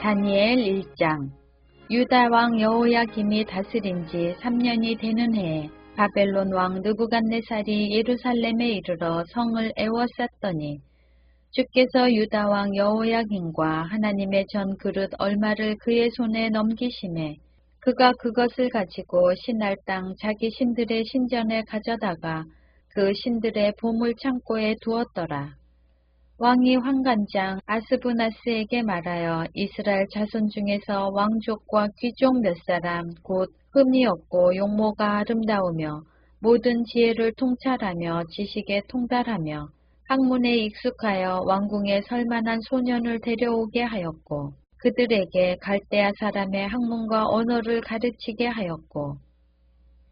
다니엘 1장. 유다 왕 여호야김이 다스린 지 3년이 되는 해에 바벨론 왕 느부갓네살이 예루살렘에 이르러 성을 에워쌌더니 주께서 유다 왕 여호야김과 하나님의 전 그릇 얼마를 그의 손에 넘기심에 그가 그것을 가지고 신할 땅 자기 신들의 신전에 가져다가 그 신들의 보물 창고에 두었더라. 왕이 환관장 아스부나스에게 말하여 이스라엘 자손 중에서 왕족과 귀족 몇 사람 곧 흠이 없고 용모가 아름다우며 모든 지혜를 통찰하며 지식에 통달하며 학문에 익숙하여 왕궁에 설만한 소년을 데려오게 하였고 그들에게 갈대아 사람의 학문과 언어를 가르치게 하였고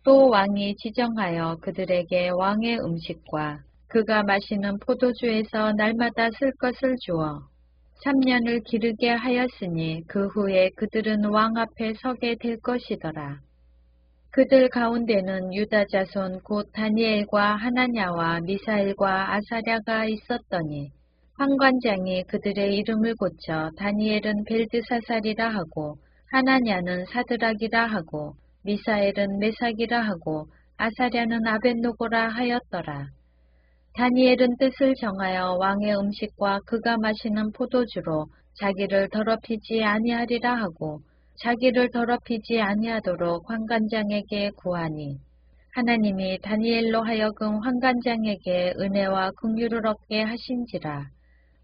또 왕이 지정하여 그들에게 왕의 음식과 그가 마시는 포도주에서 날마다 쓸 것을 주어 3년을 기르게 하였으니 그 후에 그들은 왕 앞에 서게 될 것이더라. 그들 가운데는 유다 자손 곧 다니엘과 하나냐와 미사엘과 아사랴가 있었더니 환관장이 그들의 이름을 고쳐 다니엘은 벨드사살이라 하고 하나냐는 사드락이라 하고 미사엘은 메삭이라 하고 아사랴는 아벳노고라 하였더라. 다니엘은 뜻을 정하여 왕의 음식과 그가 마시는 포도주로 자기를 더럽히지 아니하리라 하고 자기를 더럽히지 아니하도록 환관장에게 구하니 하나님이 다니엘로 하여금 환관장에게 은혜와 긍휼을 얻게 하신지라.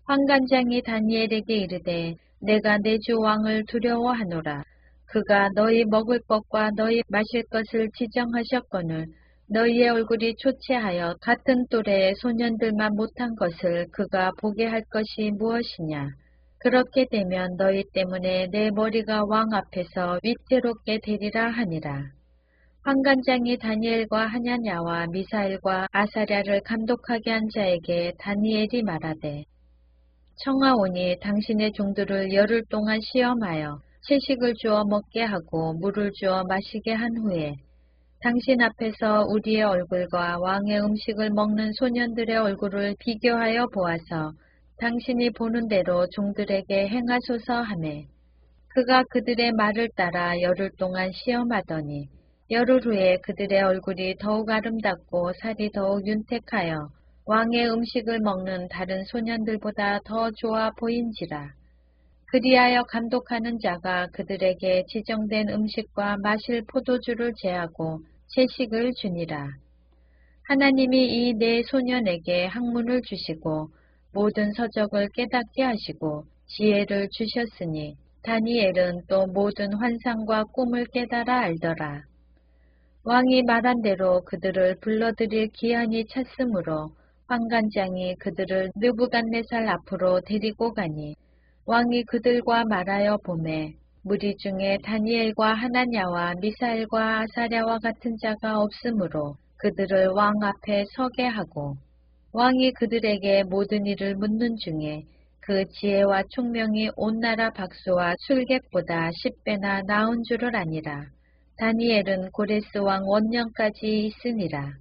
환관장이 다니엘에게 이르되 내가 내 주 왕을 두려워하노라. 그가 너희 먹을 것과 너희 마실 것을 지정하셨거늘 너희의 얼굴이 초췌하여 같은 또래의 소년들만 못한 것을 그가 보게 할 것이 무엇이냐. 그렇게 되면 너희 때문에 내 머리가 왕 앞에서 위태롭게 되리라 하니라. 환관장이 다니엘과 하냐냐와 미사엘과 아사랴를 감독하게 한 자에게 다니엘이 말하되 청하오니 당신의 종들을 열흘 동안 시험하여 채식을 주어 먹게 하고 물을 주어 마시게 한 후에 당신 앞에서 우리의 얼굴과 왕의 음식을 먹는 소년들의 얼굴을 비교하여 보아서 당신이 보는 대로 종들에게 행하소서 하매 그가 그들의 말을 따라 열흘 동안 시험하더니 열흘 후에 그들의 얼굴이 더욱 아름답고 살이 더욱 윤택하여 왕의 음식을 먹는 다른 소년들보다 더 좋아 보인지라. 그리하여 감독하는 자가 그들에게 지정된 음식과 마실 포도주를 제하고 채식을 주니라. 하나님이 이 네 소년에게 학문을 주시고 모든 서적을 깨닫게 하시고 지혜를 주셨으니 다니엘은 또 모든 환상과 꿈을 깨달아 알더라. 왕이 말한 대로 그들을 불러들일 기한이 찼으므로 환관장이 그들을 느부갓네살 앞으로 데리고 가니 왕이 그들과 말하여 보매 무리 중에 다니엘과 하나냐와 미사엘과 아사랴와 같은 자가 없으므로 그들을 왕 앞에 서게 하고 왕이 그들에게 모든 일을 묻는 중에 그 지혜와 총명이 온 나라 박수와 술객보다 10배나 나은 줄을 아니라. 다니엘은 고레스 왕 원년까지 있으니라.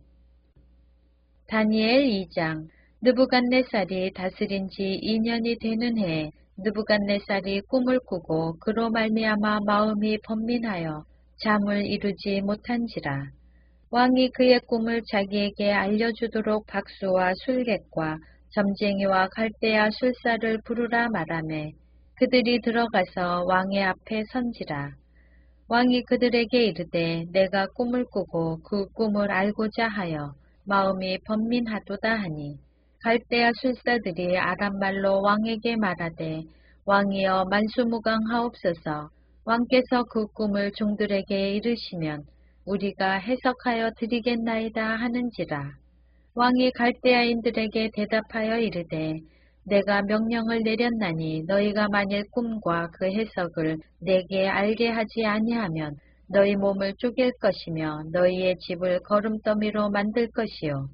다니엘 2장. 느부갓네살이 다스린 지 2년이 되는 해에 느부갓네살이 꿈을 꾸고 그로 말미암아 마음이 번민하여 잠을 이루지 못한지라. 왕이 그의 꿈을 자기에게 알려주도록 박수와 술객과 점쟁이와 갈대아 술사를 부르라 말하매 그들이 들어가서 왕의 앞에 선지라. 왕이 그들에게 이르되 내가 꿈을 꾸고 그 꿈을 알고자 하여 마음이 번민하도다 하니 갈대아 술사들이 아람말로 왕에게 말하되 왕이여 만수무강하옵소서. 왕께서 그 꿈을 종들에게 이르시면 우리가 해석하여 드리겠나이다 하는지라. 왕이 갈대아인들에게 대답하여 이르되 내가 명령을 내렸나니 너희가 만일 꿈과 그 해석을 내게 알게 하지 아니하면 너희 몸을 쪼갤 것이며 너희의 집을 거름더미로 만들 것이요.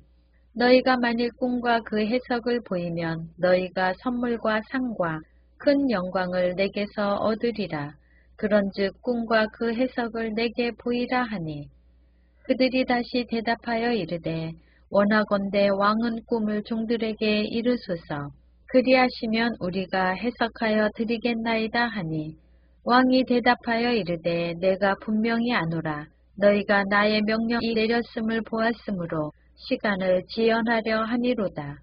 너희가 만일 꿈과 그 해석을 보이면 너희가 선물과 상과 큰 영광을 내게서 얻으리라. 그런즉 꿈과 그 해석을 내게 보이라 하니 그들이 다시 대답하여 이르되 원하건대 왕은 꿈을 종들에게 이르소서. 그리하시면 우리가 해석하여 드리겠나이다 하니 왕이 대답하여 이르되 내가 분명히 아노라. 너희가 나의 명령이 내렸음을 보았으므로 시간을 지연하려 하니로다.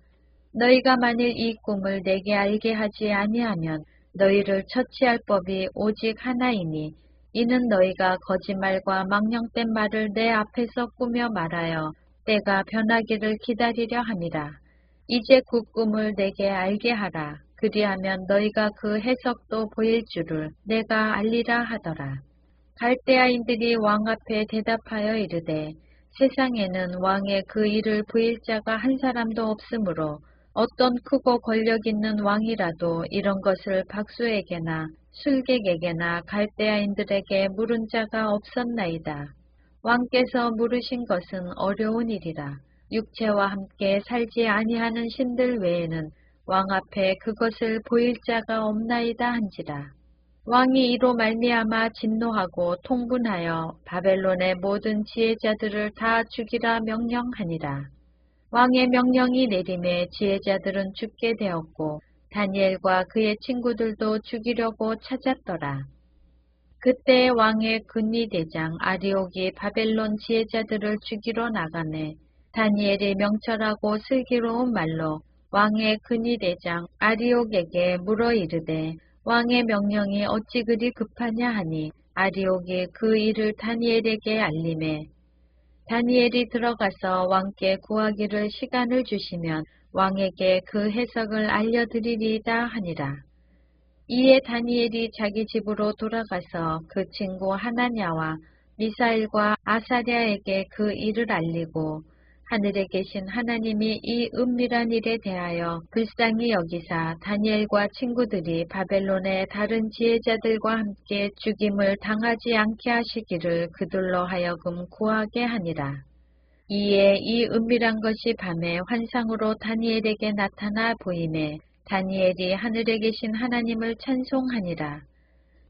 너희가 만일 이 꿈을 내게 알게 하지 아니하면 너희를 처치할 법이 오직 하나이니 이는 너희가 거짓말과 망령된 말을 내 앞에서 꾸며 말하여 때가 변하기를 기다리려 함이라. 이제 그 꿈을 내게 알게 하라. 그리하면 너희가 그 해석도 보일 줄을 내가 알리라 하더라. 갈대아인들이 왕 앞에 대답하여 이르되 세상에는 왕의 그 일을 부일 자가 한 사람도 없으므로 어떤 크고 권력 있는 왕이라도 이런 것을 박수에게나 술객에게나 갈대아인들에게 물은 자가 없었나이다. 왕께서 물으신 것은 어려운 일이라. 육체와 함께 살지 아니하는 신들 외에는 왕 앞에 그것을 보일 자가 없나이다 한지라. 왕이 이로 말미암아 진노하고 통분하여 바벨론의 모든 지혜자들을 다 죽이라 명령하니라. 왕의 명령이 내림에 지혜자들은 죽게 되었고 다니엘과 그의 친구들도 죽이려고 찾았더라. 그때 왕의 근위대장 아리옥이 바벨론 지혜자들을 죽이러 나가매 다니엘이 명철하고 슬기로운 말로 왕의 근위대장 아리옥에게 물어 이르되 왕의 명령이 어찌 그리 급하냐 하니 아리옥이 그 일을 다니엘에게 알림해 다니엘이 들어가서 왕께 구하기를 시간을 주시면 왕에게 그 해석을 알려드리리이다 하니라. 이에 다니엘이 자기 집으로 돌아가서 그 친구 하나냐와 미사일과 아사랴에게 그 일을 알리고 하늘에 계신 하나님이 이 은밀한 일에 대하여 불쌍히 여기사 다니엘과 친구들이 바벨론의 다른 지혜자들과 함께 죽임을 당하지 않게 하시기를 그들로 하여금 구하게 하니라. 이에 이 은밀한 것이 밤에 환상으로 다니엘에게 나타나 보이매 다니엘이 하늘에 계신 하나님을 찬송하니라.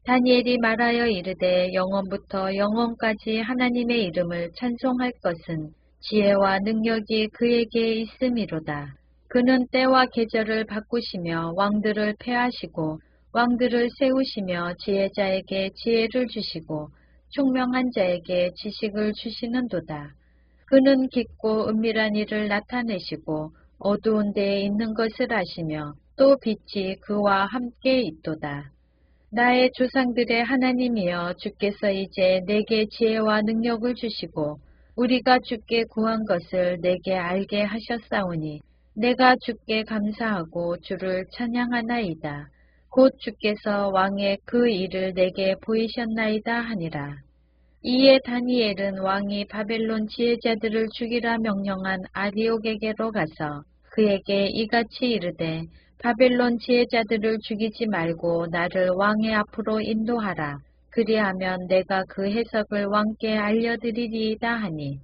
다니엘이 말하여 이르되 영원부터 영원까지 하나님의 이름을 찬송할 것은 지혜와 능력이 그에게 있음이로다. 그는 때와 계절을 바꾸시며 왕들을 패하시고 왕들을 세우시며 지혜자에게 지혜를 주시고 총명한 자에게 지식을 주시는도다. 그는 깊고 은밀한 일을 나타내시고 어두운 데에 있는 것을 아시며 또 빛이 그와 함께 있도다. 나의 조상들의 하나님이여 주께서 이제 내게 지혜와 능력을 주시고 우리가 주께 구한 것을 내게 알게 하셨사오니 내가 주께 감사하고 주를 찬양하나이다. 곧 주께서 왕의 그 일을 내게 보이셨나이다 하니라. 이에 다니엘은 왕이 바벨론 지혜자들을 죽이라 명령한 아리옥에게로 가서 그에게 이같이 이르되 바벨론 지혜자들을 죽이지 말고 나를 왕의 앞으로 인도하라. 그리하면 내가 그 해석을 왕께 알려드리리이다 하니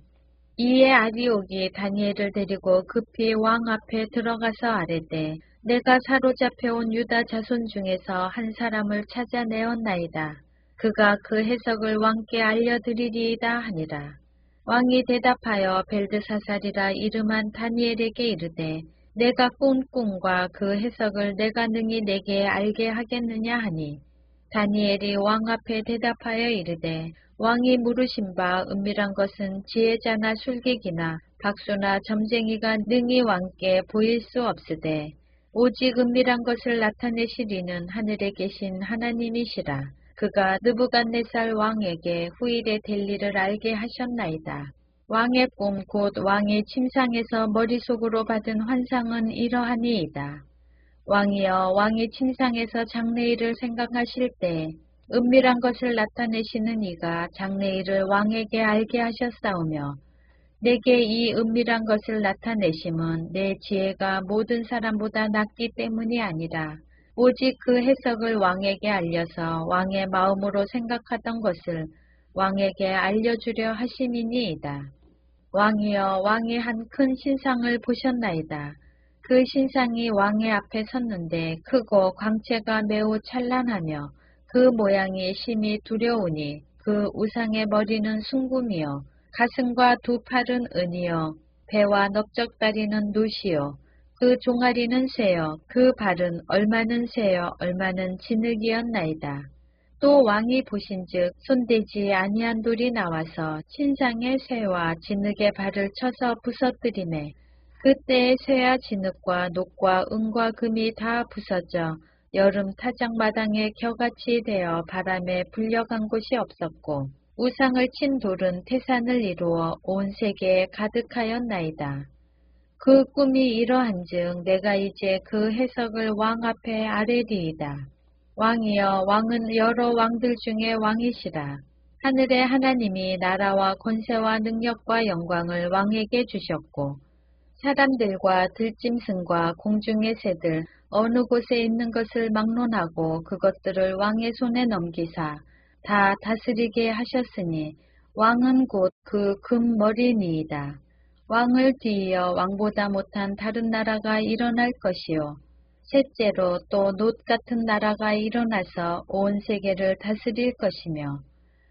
이에 아리옥이 다니엘을 데리고 급히 왕 앞에 들어가서 아뢰되 내가 사로잡혀온 유다 자손 중에서 한 사람을 찾아내었나이다. 그가 그 해석을 왕께 알려드리리이다 하니라. 왕이 대답하여 벨드사살이라 이름한 다니엘에게 이르되 내가 꾼 꿈과 그 해석을 내가 능히 내게 알게 하겠느냐 하니 다니엘이 왕 앞에 대답하여 이르되 왕이 물으신 바 은밀한 것은 지혜자나 술객이나 박수나 점쟁이가 능히 왕께 보일 수 없으되 오직 은밀한 것을 나타내시리는 하늘에 계신 하나님이시라. 그가 느부갓네살 왕에게 후일에 될 일을 알게 하셨나이다. 왕의 꿈 곧 왕의 침상에서 머릿속으로 받은 환상은 이러하니이다. 왕이여 왕의 침상에서 장래일을 생각하실 때 은밀한 것을 나타내시는 이가 장래일을 왕에게 알게 하셨사오며 내게 이 은밀한 것을 나타내심은 내 지혜가 모든 사람보다 낮기 때문이 아니라 오직 그 해석을 왕에게 알려서 왕의 마음으로 생각하던 것을 왕에게 알려주려 하심이니이다. 왕이여 왕이 한 큰 신상을 보셨나이다. 그 신상이 왕의 앞에 섰는데 크고 광채가 매우 찬란하며 그 모양이 심히 두려우니 그 우상의 머리는 순금이요 가슴과 두 팔은 은이요 배와 넓적다리는 놋이요 그 종아리는 쇠요 그 발은 얼마는 쇠요 얼마는 진흙이었나이다. 또 왕이 보신즉 손대지 아니한 돌이 나와서 신상의 쇠와 진흙의 발을 쳐서 부서뜨리매 그때의 쇠와 진흙과 녹과 은과 금이 다 부서져 여름 타작마당에 겨같이 되어 바람에 불려간 곳이 없었고 우상을 친 돌은 태산을 이루어 온 세계에 가득하였나이다. 그 꿈이 이러한즉 내가 이제 그 해석을 왕 앞에 아뢰리이다. 왕이여 왕은 여러 왕들 중에 왕이시라. 하늘의 하나님이 나라와 권세와 능력과 영광을 왕에게 주셨고 사람들과 들짐승과 공중의 새들 어느 곳에 있는 것을 막론하고 그것들을 왕의 손에 넘기사 다 다스리게 하셨으니 왕은 곧 그 금머리니이다. 왕을 뒤이어 왕보다 못한 다른 나라가 일어날 것이요. 셋째로 또 놋 같은 나라가 일어나서 온 세계를 다스릴 것이며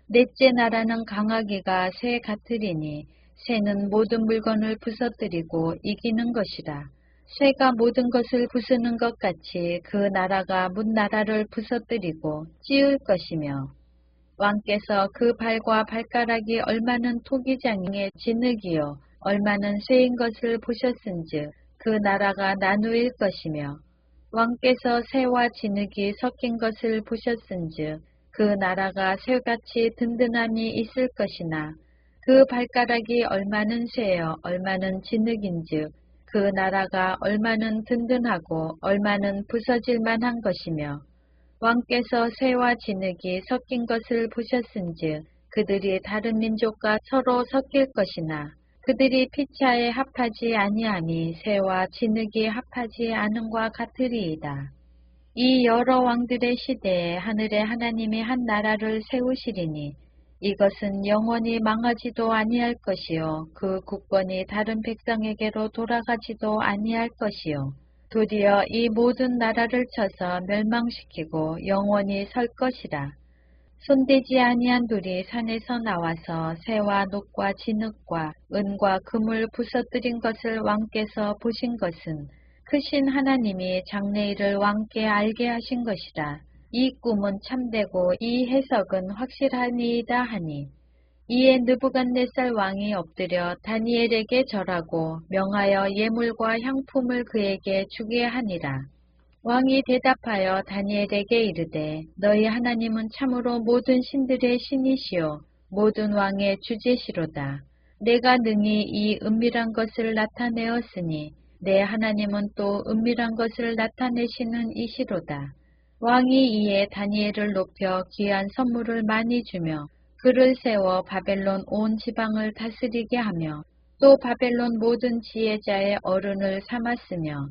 넷째 나라는 강하기가 새 같으리니 새는 모든 물건을 부서뜨리고 이기는 것이라. 새가 모든 것을 부수는 것 같이 그 나라가 문나라를 부서뜨리고 찌을 것이며 왕께서 그 발과 발가락이 얼마는 토기장의 진흙이요 얼마는 쇠인 것을 보셨은즉 그 나라가 나누일 것이며 왕께서 새와 진흙이 섞인 것을 보셨은즉 그 나라가 쇠같이 든든함이 있을 것이나 그 발가락이 얼마는 쇠요 얼마는 진흙인즉 그 나라가 얼마는 든든하고 얼마는 부서질 만한 것이며 왕께서 쇠와 진흙이 섞인 것을 보셨은즉 그들이 다른 민족과 서로 섞일 것이나 그들이 피차에 합하지 아니하니 새와 진흙이 합하지 않음과 같으리이다. 이 여러 왕들의 시대에 하늘의 하나님이 한 나라를 세우시리니 이것은 영원히 망하지도 아니할 것이요 그 국권이 다른 백성에게로 돌아가지도 아니할 것이요 도리어 이 모든 나라를 쳐서 멸망시키고 영원히 설 것이라. 손대지 아니한 돌이 산에서 나와서 새와 녹과 진흙과 은과 금을 부서뜨린 것을 왕께서 보신 것은 크신 하나님이 장래일을 왕께 알게 하신 것이라. 이 꿈은 참되고 이 해석은 확실하니이다 하니 이에 느부갓네살 왕이 엎드려 다니엘에게 절하고 명하여 예물과 향품을 그에게 주게 하니라. 왕이 대답하여 다니엘에게 이르되 너희 하나님은 참으로 모든 신들의 신이시요 모든 왕의 주제시로다. 내가 능히 이 은밀한 것을 나타내었으니 내 하나님은 또 은밀한 것을 나타내시는 이시로다. 왕이 이에 다니엘을 높여 귀한 선물을 많이 주며 그를 세워 바벨론 온 지방을 다스리게 하며 또 바벨론 모든 지혜자의 어른을 삼았으며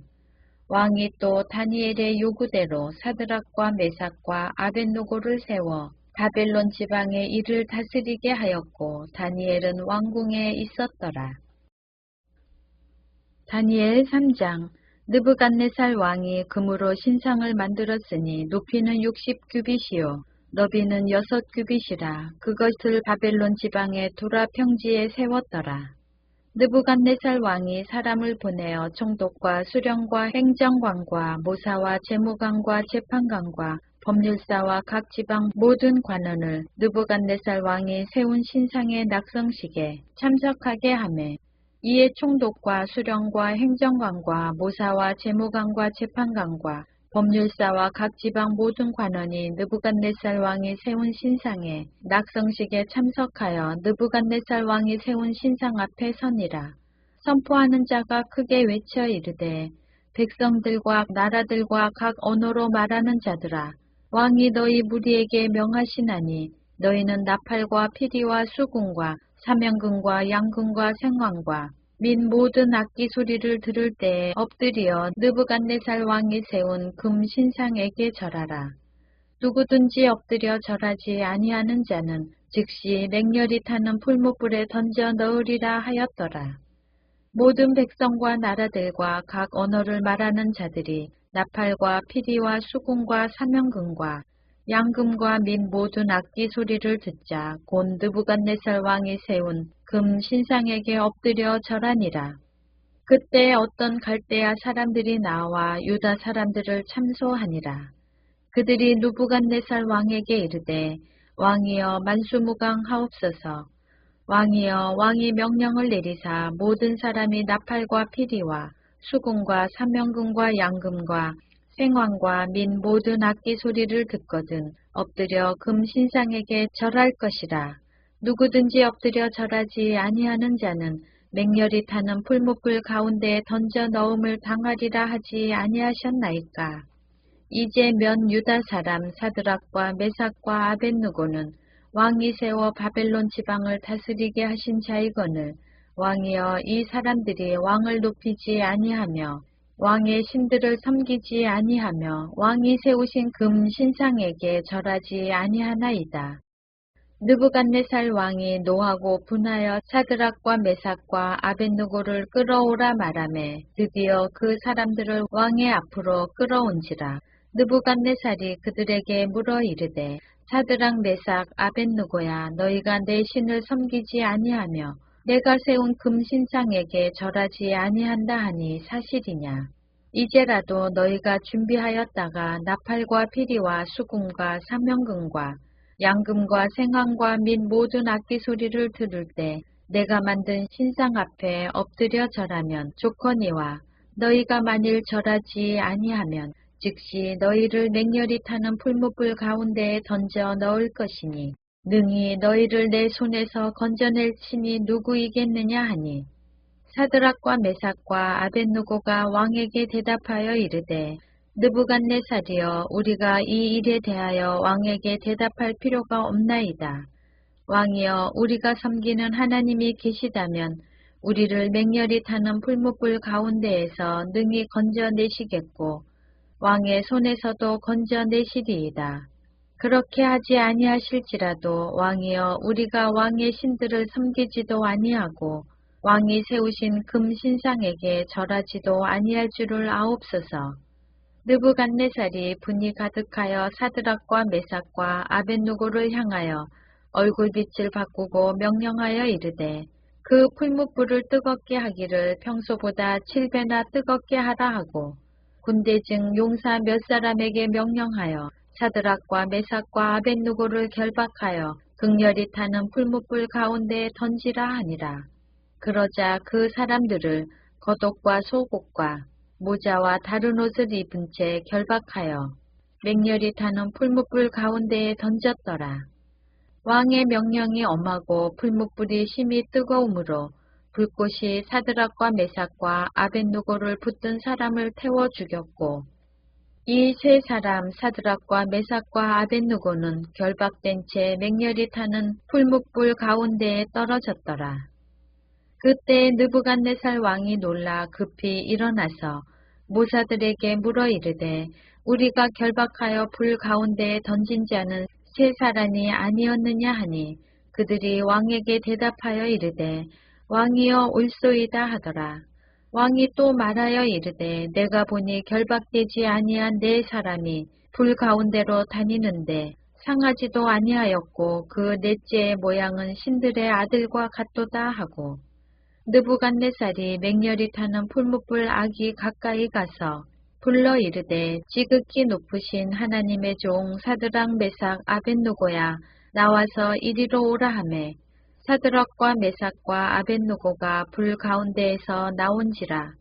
왕이 또 다니엘의 요구대로 사드락과 메삭과 아벳노고를 세워 바벨론 지방의 일을 다스리게 하였고 다니엘은 왕궁에 있었더라. 다니엘 3장. 느부갓네살 왕이 금으로 신상을 만들었으니 높이는 60규빗이요 너비는 6규빗이라 그것을 바벨론 지방의 두라 평지에 세웠더라. 느부갓네살 왕이 사람을 보내어 총독과 수령과 행정관과 모사와 재무관과 재판관과 법률사와 각 지방 모든 관원을 느부갓네살 왕이 세운 신상의 낙성식에 참석하게 하매 이에 총독과 수령과 행정관과 모사와 재무관과 재판관과 법률사와 각 지방 모든 관원이 느부갓네살 왕이 세운 신상에 낙성식에 참석하여 느부갓네살 왕이 세운 신상 앞에 서니라. 선포하는 자가 크게 외쳐 이르되 백성들과 나라들과 각 언어로 말하는 자들아 왕이 너희 무리에게 명하시나니 너희는 나팔과 피리와 수군과 사면금과 양금과 생황과 및 모든 악기 소리를 들을 때에 엎드려 느부갓네살 왕이 세운 금 신상에게 절하라. 누구든지 엎드려 절하지 아니하는 자는 즉시 맹렬히 타는 풀무불에 던져 넣으리라 하였더라. 모든 백성과 나라들과 각 언어를 말하는 자들이 나팔과 피리와 수군과 사면금과 양금과 및 모든 악기 소리를 듣자 곧 느부갓네살 왕이 세운 금 신상에게 엎드려 절하니라. 그때 어떤 갈대아 사람들이 나와 유다 사람들을 참소하니라. 그들이 누부갓네살 왕에게 이르되 왕이여 만수무강하옵소서. 왕이여 왕이 명령을 내리사 모든 사람이 나팔과 피리와 수금과 사명금과 양금과 생황과 민 모든 악기 소리를 듣거든 엎드려 금 신상에게 절할 것이라. 누구든지 엎드려 절하지 아니하는 자는 맹렬히 타는 풀무불 가운데에 던져 넣음을 당하리라 하지 아니하셨나이까. 이제 면 유다 사람 사드락과 메삭과 아벳느고는 왕이 세워 바벨론 지방을 다스리게 하신 자이거늘 왕이여 이 사람들이 왕을 높이지 아니하며 왕의 신들을 섬기지 아니하며 왕이 세우신 금 신상에게 절하지 아니하나이다. 느부갓네살 왕이 노하고 분하여 사드락과 메삭과 아벳느고를 끌어오라 말하매 드디어 그 사람들을 왕의 앞으로 끌어온지라. 느부갓네살이 그들에게 물어 이르되 사드락 메삭 아벳느고야 너희가 내 신을 섬기지 아니하며 내가 세운 금신상에게 절하지 아니한다 하니 사실이냐. 이제라도 너희가 준비하였다가 나팔과 피리와 수금과 사명금과 양금과 생황과 및 모든 악기 소리를 들을 때 내가 만든 신상 앞에 엎드려 절하면 좋거니와 너희가 만일 절하지 아니하면 즉시 너희를 맹렬히 타는 풀무불 가운데에 던져 넣을 것이니 능히 너희를 내 손에서 건져낼 신이 누구이겠느냐 하니 사드락과 메삭과 아벳느고가 왕에게 대답하여 이르되 느부갓네살이여 우리가 이 일에 대하여 왕에게 대답할 필요가 없나이다. 왕이여 우리가 섬기는 하나님이 계시다면 우리를 맹렬히 타는 풀무불 가운데에서 능히 건져내시겠고 왕의 손에서도 건져내시리이다. 그렇게 하지 아니하실지라도 왕이여 우리가 왕의 신들을 섬기지도 아니하고 왕이 세우신 금 신상에게 절하지도 아니할 줄을 아옵소서. 느부갓네살이 분이 가득하여 사드락과 메삭과 아벳느고를 향하여 얼굴빛을 바꾸고 명령하여 이르되 그 풀무불을 뜨겁게 하기를 평소보다 7배나 뜨겁게 하라 하고 군대 중 용사 몇 사람에게 명령하여 사드락과 메삭과 아벳느고를 결박하여 극렬히 타는 풀무불 가운데에 던지라 하니라. 그러자 그 사람들을 겉옷과 속옷과 모자와 다른 옷을 입은 채 결박하여 맹렬히 타는 풀무불 가운데에 던졌더라. 왕의 명령이 엄하고 풀무불이 심히 뜨거우므로 불꽃이 사드락과 메삭과 아벳느고를 붙든 사람을 태워 죽였고 이 세 사람 사드락과 메삭과 아벳느고는 결박된 채 맹렬히 타는 풀무불 가운데에 떨어졌더라. 그때 느부갓네살 왕이 놀라 급히 일어나서 모사들에게 물어 이르되 우리가 결박하여 불 가운데에 던진 자는 세 사람이 아니었느냐 하니 그들이 왕에게 대답하여 이르되 왕이여 옳소이다 하더라. 왕이 또 말하여 이르되 내가 보니 결박되지 아니한 네 사람이 불 가운데로 다니는데 상하지도 아니하였고 그 넷째의 모양은 신들의 아들과 같도다 하고 느부갓네살이 맹렬히 타는 풀무불 악이 가까이 가서 불러 이르되 지극히 높으신 하나님의 종 사드락 메삭 아벳느고야 나와서 이리로 오라 하매 사드락과 메삭과 아벳느고가 불 가운데에서 나온지라.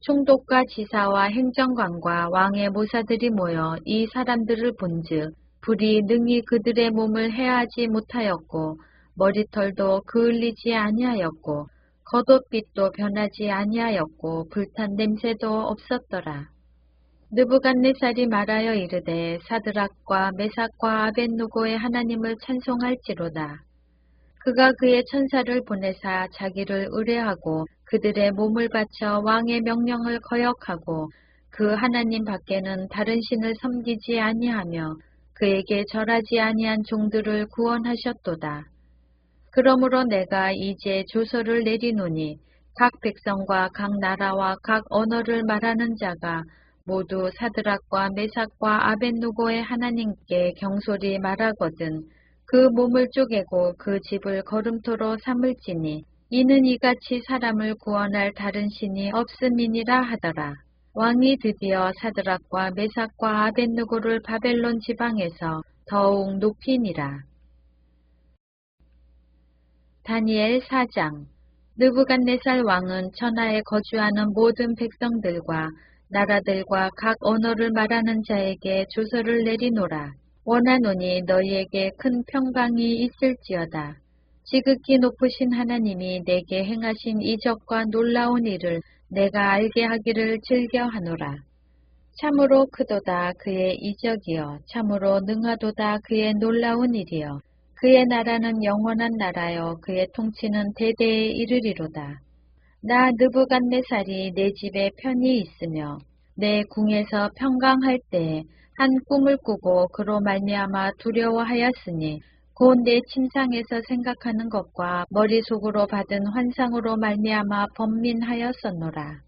총독과 지사와 행정관과 왕의 모사들이 모여 이 사람들을 본즉 불이 능히 그들의 몸을 해하지 못하였고 머리털도 그을리지 아니하였고 겉옷빛도 변하지 아니하였고 불탄 냄새도 없었더라. 느부갓네살이 말하여 이르되 사드락과 메삭과 아벳느고의 하나님을 찬송할지로다. 그가 그의 천사를 보내사 자기를 의뢰하고 그들의 몸을 바쳐 왕의 명령을 거역하고 그 하나님 밖에는 다른 신을 섬기지 아니하며 그에게 절하지 아니한 종들을 구원하셨도다. 그러므로 내가 이제 조서를 내리노니 각 백성과 각 나라와 각 언어를 말하는 자가 모두 사드락과 메삭과 아벳느고의 하나님께 경솔히 말하거든 그 몸을 쪼개고 그 집을 거름토로 삼을지니 이는 이같이 사람을 구원할 다른 신이 없음이니라 하더라. 왕이 드디어 사드락과 메삭과 아벳느고를 바벨론 지방에서 더욱 높이니라. 다니엘 4장. 느부갓네살 왕은 천하에 거주하는 모든 백성들과 나라들과 각 언어를 말하는 자에게 조서를 내리노라. 원하노니 너희에게 큰 평강이 있을지어다. 지극히 높으신 하나님이 내게 행하신 이적과 놀라운 일을 내가 알게 하기를 즐겨하노라. 참으로 크도다 그의 이적이여, 참으로 능하도다 그의 놀라운 일이여. 그의 나라는 영원한 나라여, 그의 통치는 대대에 이르리로다. 나 느부갓네살이 내 집에 편히 있으며 내 궁에서 평강할 때에 한 꿈을 꾸고 그로 말미암아 두려워하였으니 곧 내 침상에서 생각하는 것과 머릿속으로 받은 환상으로 말미암아 번민하였었노라.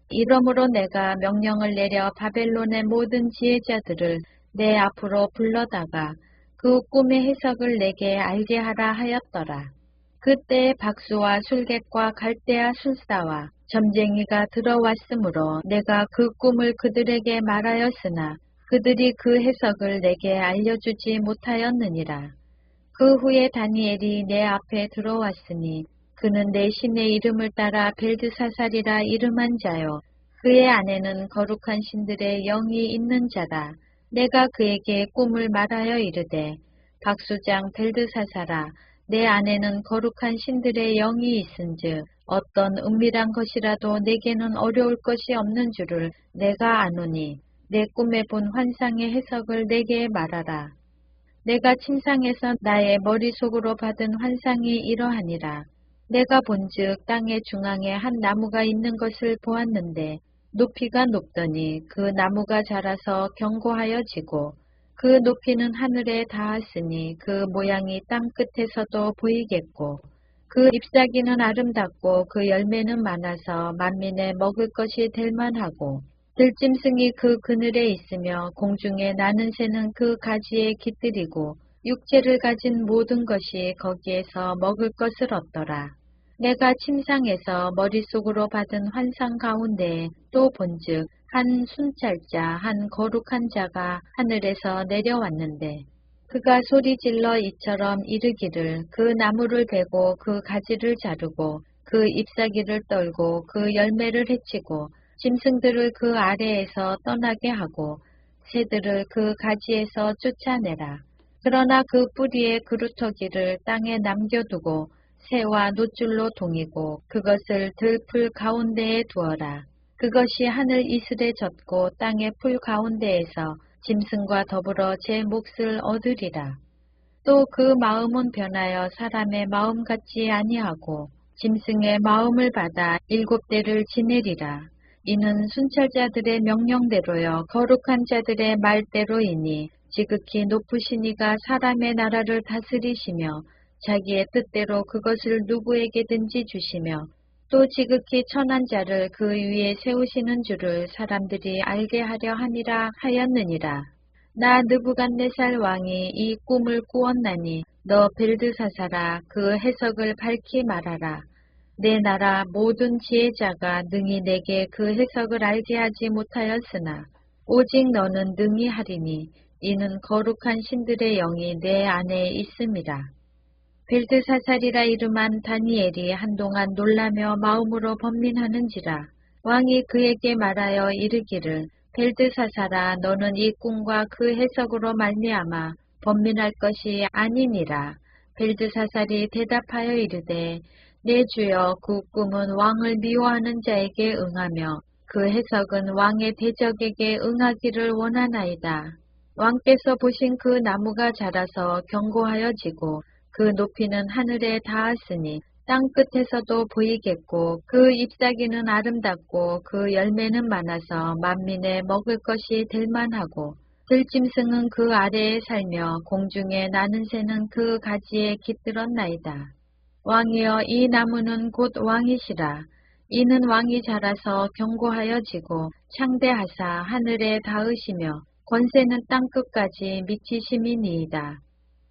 이러므로 내가 명령을 내려 바벨론의 모든 지혜자들을 내 앞으로 불러다가 그 꿈의 해석을 내게 알게 하라 하였더라. 그때 박수와 술객과 갈대아 술사와 점쟁이가 들어왔으므로 내가 그 꿈을 그들에게 말하였으나 그들이 그 해석을 내게 알려주지 못하였느니라. 그 후에 다니엘이 내 앞에 들어왔으니 그는 내 신의 이름을 따라 벨드사살이라 이름한 자요. 그의 안에는 거룩한 신들의 영이 있는 자다. 내가 그에게 꿈을 말하여 이르되 박수장 벨드사살아, 내 안에는 거룩한 신들의 영이 있은즉 어떤 은밀한 것이라도 내게는 어려울 것이 없는 줄을 내가 아노니 내 꿈에 본 환상의 해석을 내게 말하라. 내가 침상에서 나의 머릿속으로 받은 환상이 이러하니라. 내가 본즉 땅의 중앙에 한 나무가 있는 것을 보았는데 높이가 높더니 그 나무가 자라서 견고하여 지고 그 높이는 하늘에 닿았으니 그 모양이 땅 끝에서도 보이겠고 그 잎사귀는 아름답고 그 열매는 많아서 만민의 먹을 것이 될 만하고 들짐승이 그 그늘에 있으며 공중에 나는 새는 그 가지에 깃들이고 육체를 가진 모든 것이 거기에서 먹을 것을 얻더라. 내가 침상에서 머릿속으로 받은 환상 가운데 또 본즉 한 순찰자, 한 거룩한 자가 하늘에서 내려왔는데 그가 소리질러 이처럼 이르기를 그 나무를 베고 그 가지를 자르고 그 잎사귀를 떨고 그 열매를 해치고 짐승들을 그 아래에서 떠나게 하고 새들을 그 가지에서 쫓아내라. 그러나 그 뿌리의 그루터기를 땅에 남겨두고 새와 노줄로 동이고 그것을 들풀 가운데에 두어라. 그것이 하늘 이슬에 젖고 땅의 풀 가운데에서 짐승과 더불어 제 몫을 얻으리라. 또 그 마음은 변하여 사람의 마음 같지 아니하고 짐승의 마음을 받아 7대를 지내리라. 이는 순찰자들의 명령대로여 거룩한 자들의 말대로이니 지극히 높으신 이가 사람의 나라를 다스리시며 자기의 뜻대로 그것을 누구에게든지 주시며 또 지극히 천한 자를 그 위에 세우시는 줄을 사람들이 알게 하려 함이라 하였느니라. 나 느부갓네살 왕이 이 꿈을 꾸었나니 너 벨드사살아 그 해석을 밝히 말하라. 내 나라 모든 지혜자가 능히 내게 그 해석을 알게 하지 못하였으나 오직 너는 능히 하리니 이는 거룩한 신들의 영이 내 안에 있음이라. 벨드사살이라 이름한 다니엘이 한동안 놀라며 마음으로 번민하는지라. 왕이 그에게 말하여 이르기를 벨드사살아 너는 이 꿈과 그 해석으로 말미암아 번민할 것이 아니니라. 벨드사살이 대답하여 이르되 내 주여 그 꿈은 왕을 미워하는 자에게 응하며 그 해석은 왕의 대적에게 응하기를 원하나이다. 왕께서 보신 그 나무가 자라서 견고하여 지고 그 높이는 하늘에 닿았으니 땅 끝에서도 보이겠고 그 잎사귀는 아름답고 그 열매는 많아서 만민의 먹을 것이 될 만하고 들짐승은 그 아래에 살며 공중에 나는 새는 그 가지에 깃들었나이다. 왕이여 이 나무는 곧 왕이시라. 이는 왕이 자라서 견고하여 지고 창대하사 하늘에 닿으시며 권세는 땅끝까지 미치심이니이다.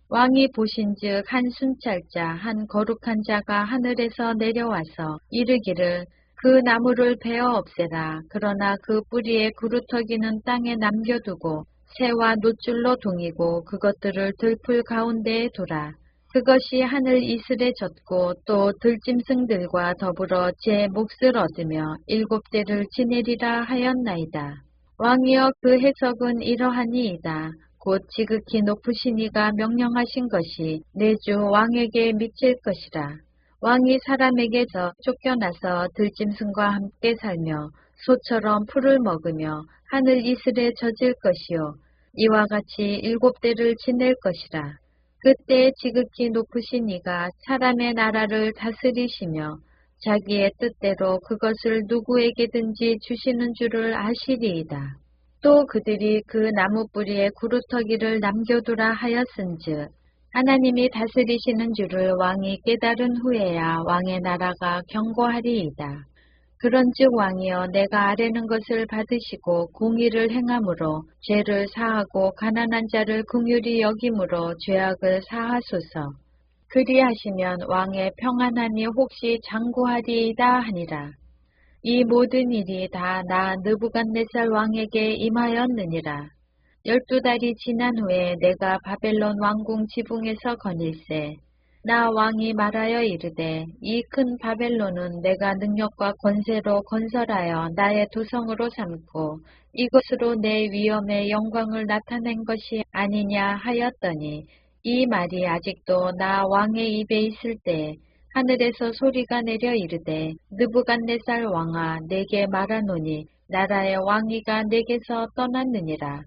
왕이 보신즉 한 순찰자 한 거룩한 자가 하늘에서 내려와서 이르기를 그 나무를 베어 없애라. 그러나 그 뿌리에 구루터기는 땅에 남겨두고 새와 노줄로 동이고 그것들을 들풀 가운데에 두라. 그것이 하늘 이슬에 젖고 또 들짐승들과 더불어 제 몫을 얻으며 7대를 지내리라 하였나이다. 왕이여 그 해석은 이러하니이다. 곧 지극히 높으신 이가 명령하신 것이 내 주 왕에게 미칠 것이라. 왕이 사람에게서 쫓겨나서 들짐승과 함께 살며 소처럼 풀을 먹으며 하늘 이슬에 젖을 것이요 이와 같이 7대를 지낼 것이라. 그때 지극히 높으신 이가 사람의 나라를 다스리시며 자기의 뜻대로 그것을 누구에게든지 주시는 줄을 아시리이다. 또 그들이 그 나무 뿌리에 구루터기를 남겨두라 하였은즉 하나님이 다스리시는 줄을 왕이 깨달은 후에야 왕의 나라가 견고하리이다. 그런즉 왕이여 내가 아뢰는 것을 받으시고 공의를 행함으로 죄를 사하고 가난한 자를 긍휼히 여김으로 죄악을 사하소서. 그리하시면 왕의 평안함이 혹시 장구하리이다 하니라. 이 모든 일이 다 나 느부갓네살 왕에게 임하였느니라. 12달이 지난 후에 내가 바벨론 왕궁 지붕에서 거닐세. 나 왕이 말하여 이르되 이 큰 바벨론은 내가 능력과 권세로 건설하여 나의 도성으로 삼고 이것으로 내 위엄의 영광을 나타낸 것이 아니냐 하였더니 이 말이 아직도 나 왕의 입에 있을 때 하늘에서 소리가 내려 이르되 느부갓네살 왕아 내게 말하노니 나라의 왕위가 내게서 떠났느니라.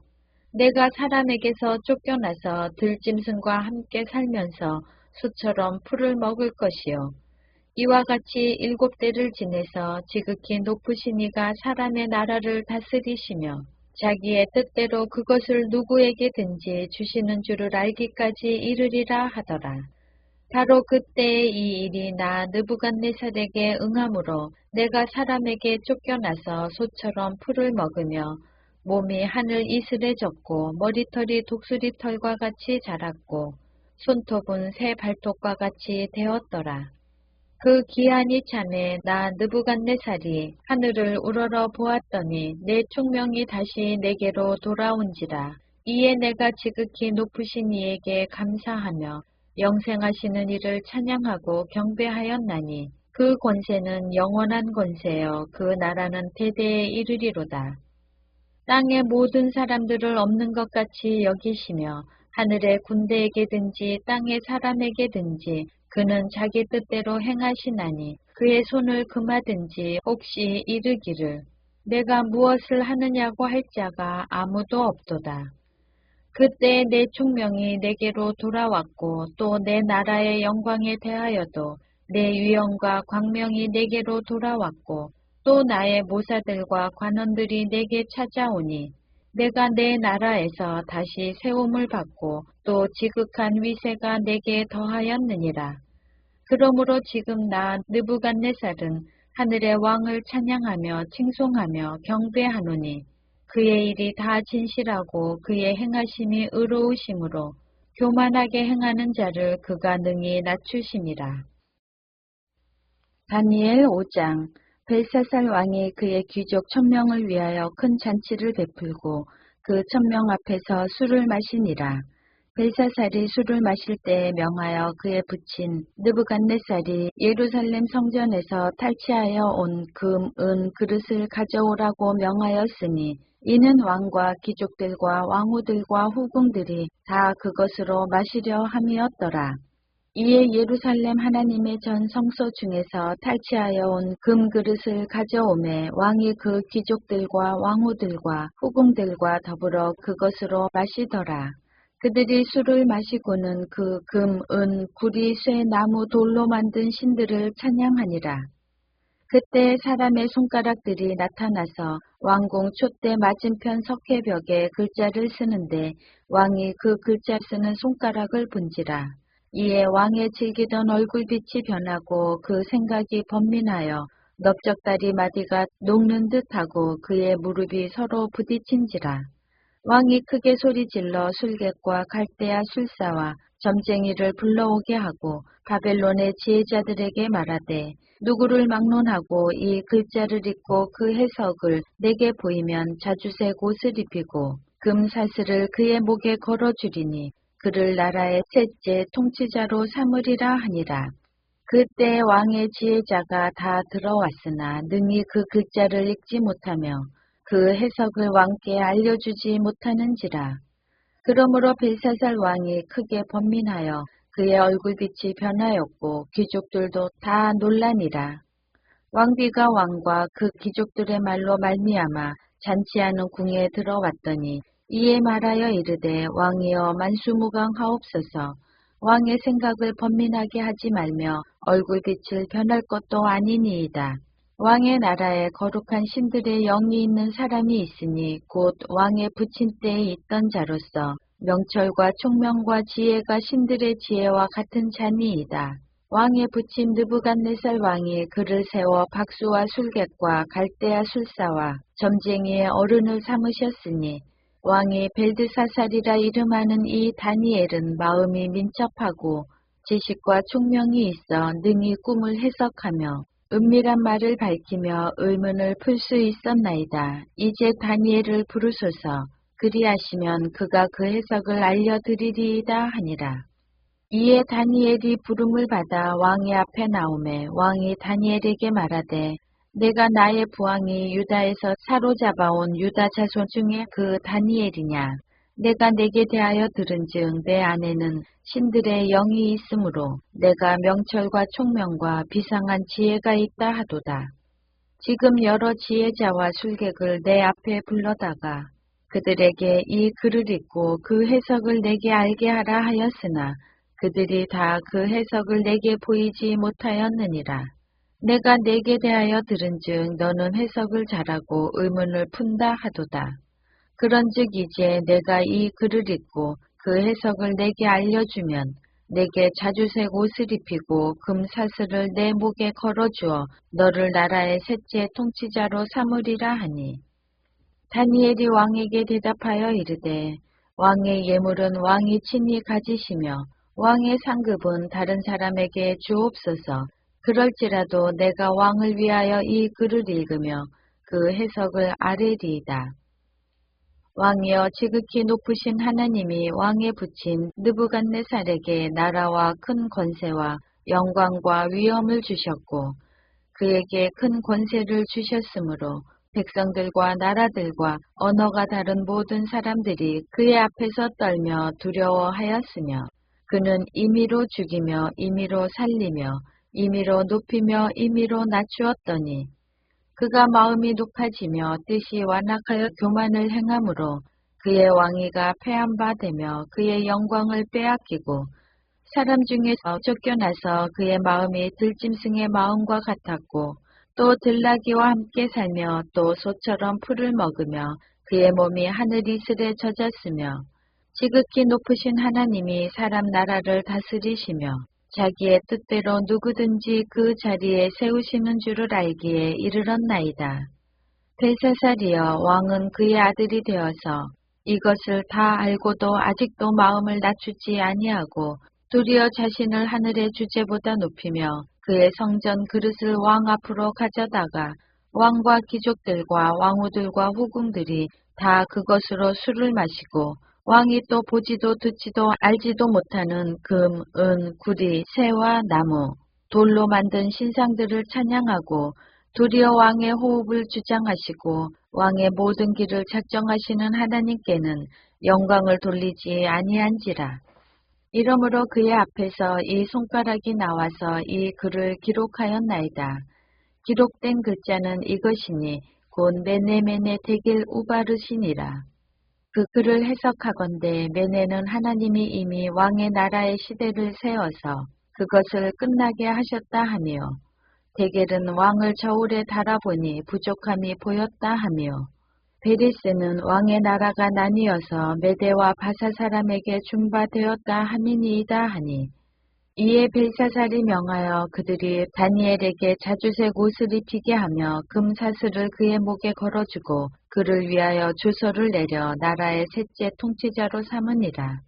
내가 사람에게서 쫓겨나서 들짐승과 함께 살면서 소처럼 풀을 먹을 것이요 이와 같이 7대를 지내서 지극히 높으신 이가 사람의 나라를 다스리시며 자기의 뜻대로 그것을 누구에게든지 주시는 줄을 알기까지 이르리라 하더라. 바로 그때에 이 일이 나 느부갓네살에게 응함으로 내가 사람에게 쫓겨나서 소처럼 풀을 먹으며 몸이 하늘 이슬에 젖고 머리털이 독수리털과 같이 자랐고 손톱은 새 발톱과 같이 되었더라. 그 기한이 참에 나 느부갓네살이 하늘을 우러러 보았더니 내 총명이 다시 내게로 돌아온지라. 이에 내가 지극히 높으신 이에게 감사하며 영생하시는 이를 찬양하고 경배하였나니 그 권세는 영원한 권세여 그 나라는 대대에 이르리로다. 땅의 모든 사람들을 없는 것 같이 여기시며 하늘의 군대에게든지 땅의 사람에게든지 그는 자기 뜻대로 행하시나니 그의 손을 금하든지 혹시 이르기를 내가 무엇을 하느냐고 할 자가 아무도 없도다. 그때 내 총명이 내게로 돌아왔고 또 내 나라의 영광에 대하여도 내 위엄과 광명이 내게로 돌아왔고 또 나의 모사들과 관원들이 내게 찾아오니 내가 내 나라에서 다시 세움을 받고 또 지극한 위세가 내게 더하였느니라. 그러므로 지금 나 느부갓네살은 하늘의 왕을 찬양하며 칭송하며 경배하노니 그의 일이 다 진실하고 그의 행하심이 의로우심으로 교만하게 행하는 자를 그가 능히 낮추심이라. 다니엘 5장. 벨사살 왕이 그의 귀족 1000명을 위하여 큰 잔치를 베풀고 그 1000명 앞에서 술을 마시니라. 벨사살이 술을 마실 때에 명하여 그의 부친 느부갓네살이 예루살렘 성전에서 탈취하여 온 금, 은, 그릇을 가져오라고 명하였으니 이는 왕과 귀족들과 왕후들과 후궁들이 다 그것으로 마시려 함이었더라. 이에 예루살렘 하나님의 전 성소 중에서 탈취하여 온 금 그릇을 가져오매 왕이 그 귀족들과 왕후들과 후궁들과 더불어 그것으로 마시더라. 그들이 술을 마시고는 그 금, 은, 구리, 쇠, 나무, 돌로 만든 신들을 찬양하니라. 그때 사람의 손가락들이 나타나서 왕궁 촛대 맞은편 석회벽에 글자를 쓰는데 왕이 그 글자 쓰는 손가락을 본지라. 이에 왕의 즐기던 얼굴빛이 변하고 그 생각이 번민하여 넓적다리 마디가 녹는 듯하고 그의 무릎이 서로 부딪힌지라. 왕이 크게 소리질러 술객과 갈대아 술사와 점쟁이를 불러오게 하고 바벨론의 지혜자들에게 말하되 누구를 막론하고 이 글자를 읽고 그 해석을 내게 보이면 자주색 옷을 입히고 금사슬을 그의 목에 걸어주리니 그를 나라의 셋째 통치자로 삼으리라 하니라. 그때 왕의 지혜자가 다 들어왔으나 능히 그 글자를 읽지 못하며 그 해석을 왕께 알려주지 못하는지라. 그러므로 벨사살 왕이 크게 번민하여 그의 얼굴빛이 변하였고 귀족들도 다 놀라니라. 왕비가 왕과 그 귀족들의 말로 말미암아 잔치하는 궁에 들어왔더니 이에 말하여 이르되 왕이여 만수무강하옵소서. 왕의 생각을 번민하게 하지 말며 얼굴빛을 변할 것도 아니니이다. 왕의 나라에 거룩한 신들의 영이 있는 사람이 있으니 곧 왕의 부친 때에 있던 자로서 명철과 총명과 지혜가 신들의 지혜와 같은 자니이다. 왕의 부친 느부갓네살 왕이 그를 세워 박수와 술객과 갈대아 술사와 점쟁이의 어른을 삼으셨으니 왕이 벨드사살이라 이름하는 이 다니엘은 마음이 민첩하고 지식과 총명이 있어 능히 꿈을 해석하며 은밀한 말을 밝히며 의문을 풀 수 있었나이다. 이제 다니엘을 부르소서. 그리하시면 그가 그 해석을 알려드리리이다 하니라. 이에 다니엘이 부름을 받아 왕의 앞에 나오매 왕이 다니엘에게 말하되 내가 나의 부왕이 유다에서 사로잡아온 유다 자손 중에 그 다니엘이냐. 내가 내게 대하여 들은즉 내 안에는 신들의 영이 있으므로 내가 명철과 총명과 비상한 지혜가 있다 하도다. 지금 여러 지혜자와 술객을 내 앞에 불러다가 그들에게 이 글을 읽고 그 해석을 내게 알게 하라 하였으나 그들이 다 그 해석을 내게 보이지 못하였느니라. 내가 내게 대하여 들은즉 너는 해석을 잘하고 의문을 푼다 하도다. 그런즉 이제 내가 이 글을 읽고 그 해석을 내게 알려주면 내게 자주색 옷을 입히고 금사슬을 내 목에 걸어주어 너를 나라의 셋째 통치자로 삼으리라 하니 다니엘이 왕에게 대답하여 이르되 왕의 예물은 왕이 친히 가지시며 왕의 상급은 다른 사람에게 주옵소서. 그럴지라도 내가 왕을 위하여 이 글을 읽으며 그 해석을 아뢰리이다. 왕이여 지극히 높으신 하나님이 왕에 붙인 느부갓네살에게 나라와 큰 권세와 영광과 위엄을 주셨고 그에게 큰 권세를 주셨으므로 백성들과 나라들과 언어가 다른 모든 사람들이 그의 앞에서 떨며 두려워하였으며 그는 임의로 죽이며 임의로 살리며 임의로 높이며 임의로 낮추었더니 그가 마음이 높아지며 뜻이 완악하여 교만을 행함으로 그의 왕위가 패한 바 되며 그의 영광을 빼앗기고 사람 중에서 쫓겨나서 그의 마음이 들짐승의 마음과 같았고 또 들나귀와 함께 살며 또 소처럼 풀을 먹으며 그의 몸이 하늘 이슬에 젖었으며 지극히 높으신 하나님이 사람 나라를 다스리시며 자기의 뜻대로 누구든지 그 자리에 세우시는 줄을 알기에 이르렀나이다. 벨사살이여 왕은 그의 아들이 되어서 이것을 다 알고도 아직도 마음을 낮추지 아니하고 도리어 자신을 하늘의 주제보다 높이며 그의 성전 그릇을 왕 앞으로 가져다가 왕과 귀족들과 왕후들과 후궁들이 다 그것으로 술을 마시고 왕이 또 보지도 듣지도 알지도 못하는 금, 은, 구리, 새와 나무, 돌로 만든 신상들을 찬양하고 도리어 왕의 호흡을 주장하시고 왕의 모든 길을 작정하시는 하나님께는 영광을 돌리지 아니한지라. 이러므로 그의 앞에서 이 손가락이 나와서 이 글을 기록하였나이다. 기록된 글자는 이것이니 곧 메네메네 데길 우바르시니라. 그 글을 해석하건대 메네는 하나님이 이미 왕의 나라의 시대를 세워서 그것을 끝나게 하셨다 하며 데겔은 왕을 저울에 달아보니 부족함이 보였다 하며 베리스는 왕의 나라가 나뉘어서 메대와 바사 사람에게 준바되었다 함이니이다 하니 이에 벨사살이 명하여 그들이 다니엘에게 자주색 옷을 입히게 하며 금사슬을 그의 목에 걸어주고 그를 위하여 주소를 내려 나라의 셋째 통치자로 삼으니라.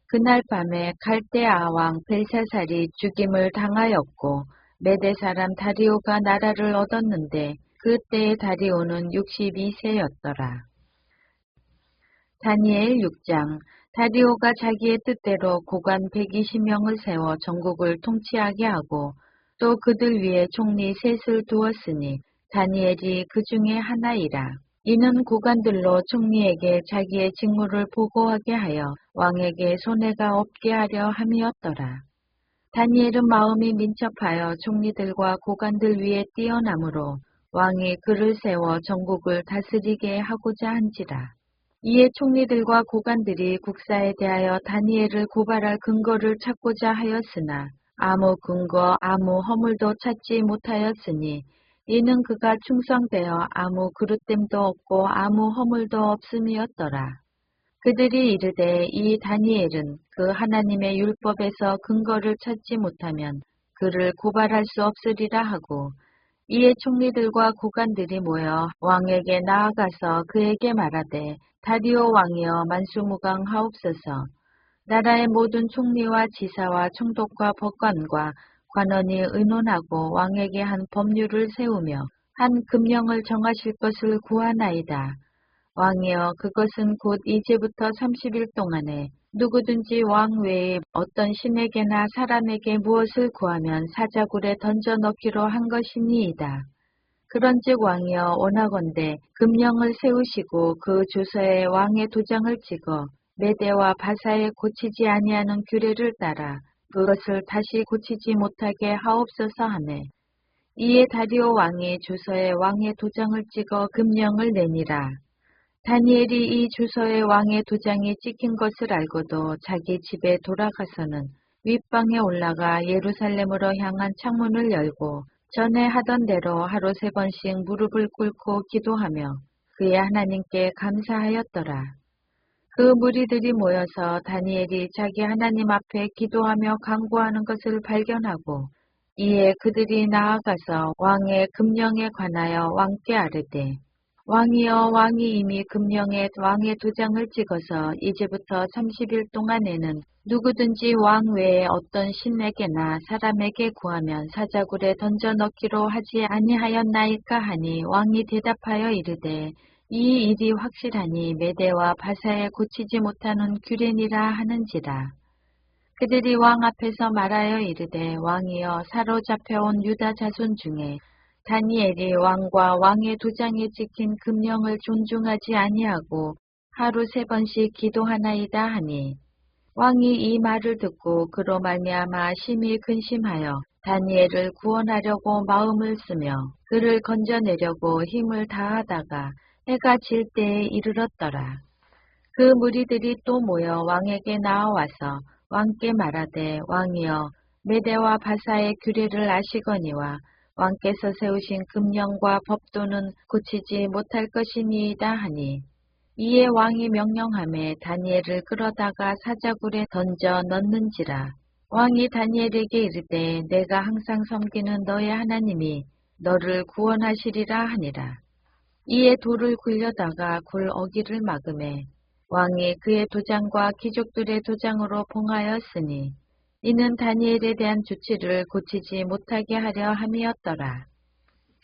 그날 밤에 갈대아 왕 벨사살이 죽임을 당하였고 메대 사람 다리오가 나라를 얻었는데 그때의 다리오는 62세였더라. 다니엘 6장. 다리오가 자기의 뜻대로 고관 120명을 세워 전국을 통치하게 하고 또 그들 위에 총리 셋을 두었으니 다니엘이 그 중에 하나이라. 이는 고관들로 총리에게 자기의 직무를 보고하게 하여 왕에게 손해가 없게 하려 함이었더라. 다니엘은 마음이 민첩하여 총리들과 고관들 위에 뛰어나므로 왕이 그를 세워 전국을 다스리게 하고자 한지라. 이에 총리들과 고관들이 국사에 대하여 다니엘을 고발할 근거를 찾고자 하였으나 아무 근거 아무 허물도 찾지 못하였으니 이는 그가 충성되어 아무 그릇됨도 없고 아무 허물도 없음이었더라. 그들이 이르되 이 다니엘은 그 하나님의 율법에서 근거를 찾지 못하면 그를 고발할 수 없으리라 하고 이에 총리들과 고관들이 모여 왕에게 나아가서 그에게 말하되 다리오 왕이여 만수무강하옵소서. 나라의 모든 총리와 지사와 총독과 법관과 관원이 의논하고 왕에게 한 법률을 세우며 한 금령을 정하실 것을 구하나이다. 왕이여 그것은 곧 이제부터 30일 동안에 누구든지 왕 외에 어떤 신에게나 사람에게 무엇을 구하면 사자굴에 던져 넣기로 한 것이니이다. 그런즉 왕이여 원하건대 금령을 세우시고 그 주서에 왕의 도장을 찍어 메대와 바사에 고치지 아니하는 규례를 따라 그것을 다시 고치지 못하게 하옵소서 하매 이에 다리오 왕이 주서에 왕의 도장을 찍어 금령을 내니라. 다니엘이 이 주서에 왕의 도장이 찍힌 것을 알고도 자기 집에 돌아가서는 윗방에 올라가 예루살렘으로 향한 창문을 열고 전에 하던 대로 하루 3번씩 무릎을 꿇고 기도하며 그의 하나님께 감사하였더라. 그 무리들이 모여서 다니엘이 자기 하나님 앞에 기도하며 간구하는 것을 발견하고 이에 그들이 나아가서 왕의 금령에 관하여 왕께 아뢰되 왕이여 왕이 이미 금령에 왕의 도장을 찍어서 이제부터 30일 동안에는 누구든지 왕 외에 어떤 신에게나 사람에게 구하면 사자굴에 던져 넣기로 하지 아니하였나이까 하니 왕이 대답하여 이르되 이 일이 확실하니 메대와 바사에 고치지 못하는 규례니라 하는지라. 그들이 왕 앞에서 말하여 이르되 왕이여 사로잡혀온 유다 자손 중에 다니엘이 왕과 왕의 도장에 찍힌 금령을 존중하지 아니하고 하루 3번씩 기도하나이다 하니 왕이 이 말을 듣고 그로 말미암아 심히 근심하여 다니엘을 구원하려고 마음을 쓰며 그를 건져내려고 힘을 다하다가 해가 질 때에 이르렀더라. 그 무리들이 또 모여 왕에게 나아와서 왕께 말하되 왕이여 메대와 바사의 규례를 아시거니와 왕께서 세우신 금령과 법도는 고치지 못할 것이니이다 하니 이에 왕이 명령하매 다니엘을 끌어다가 사자굴에 던져 넣는지라. 왕이 다니엘에게 이르되 내가 항상 섬기는 너의 하나님이 너를 구원하시리라 하니라. 이에 돌을 굴려다가 굴 어기를 막음에 왕이 그의 도장과 귀족들의 도장으로 봉하였으니 이는 다니엘에 대한 주치를 고치지 못하게 하려 함이었더라.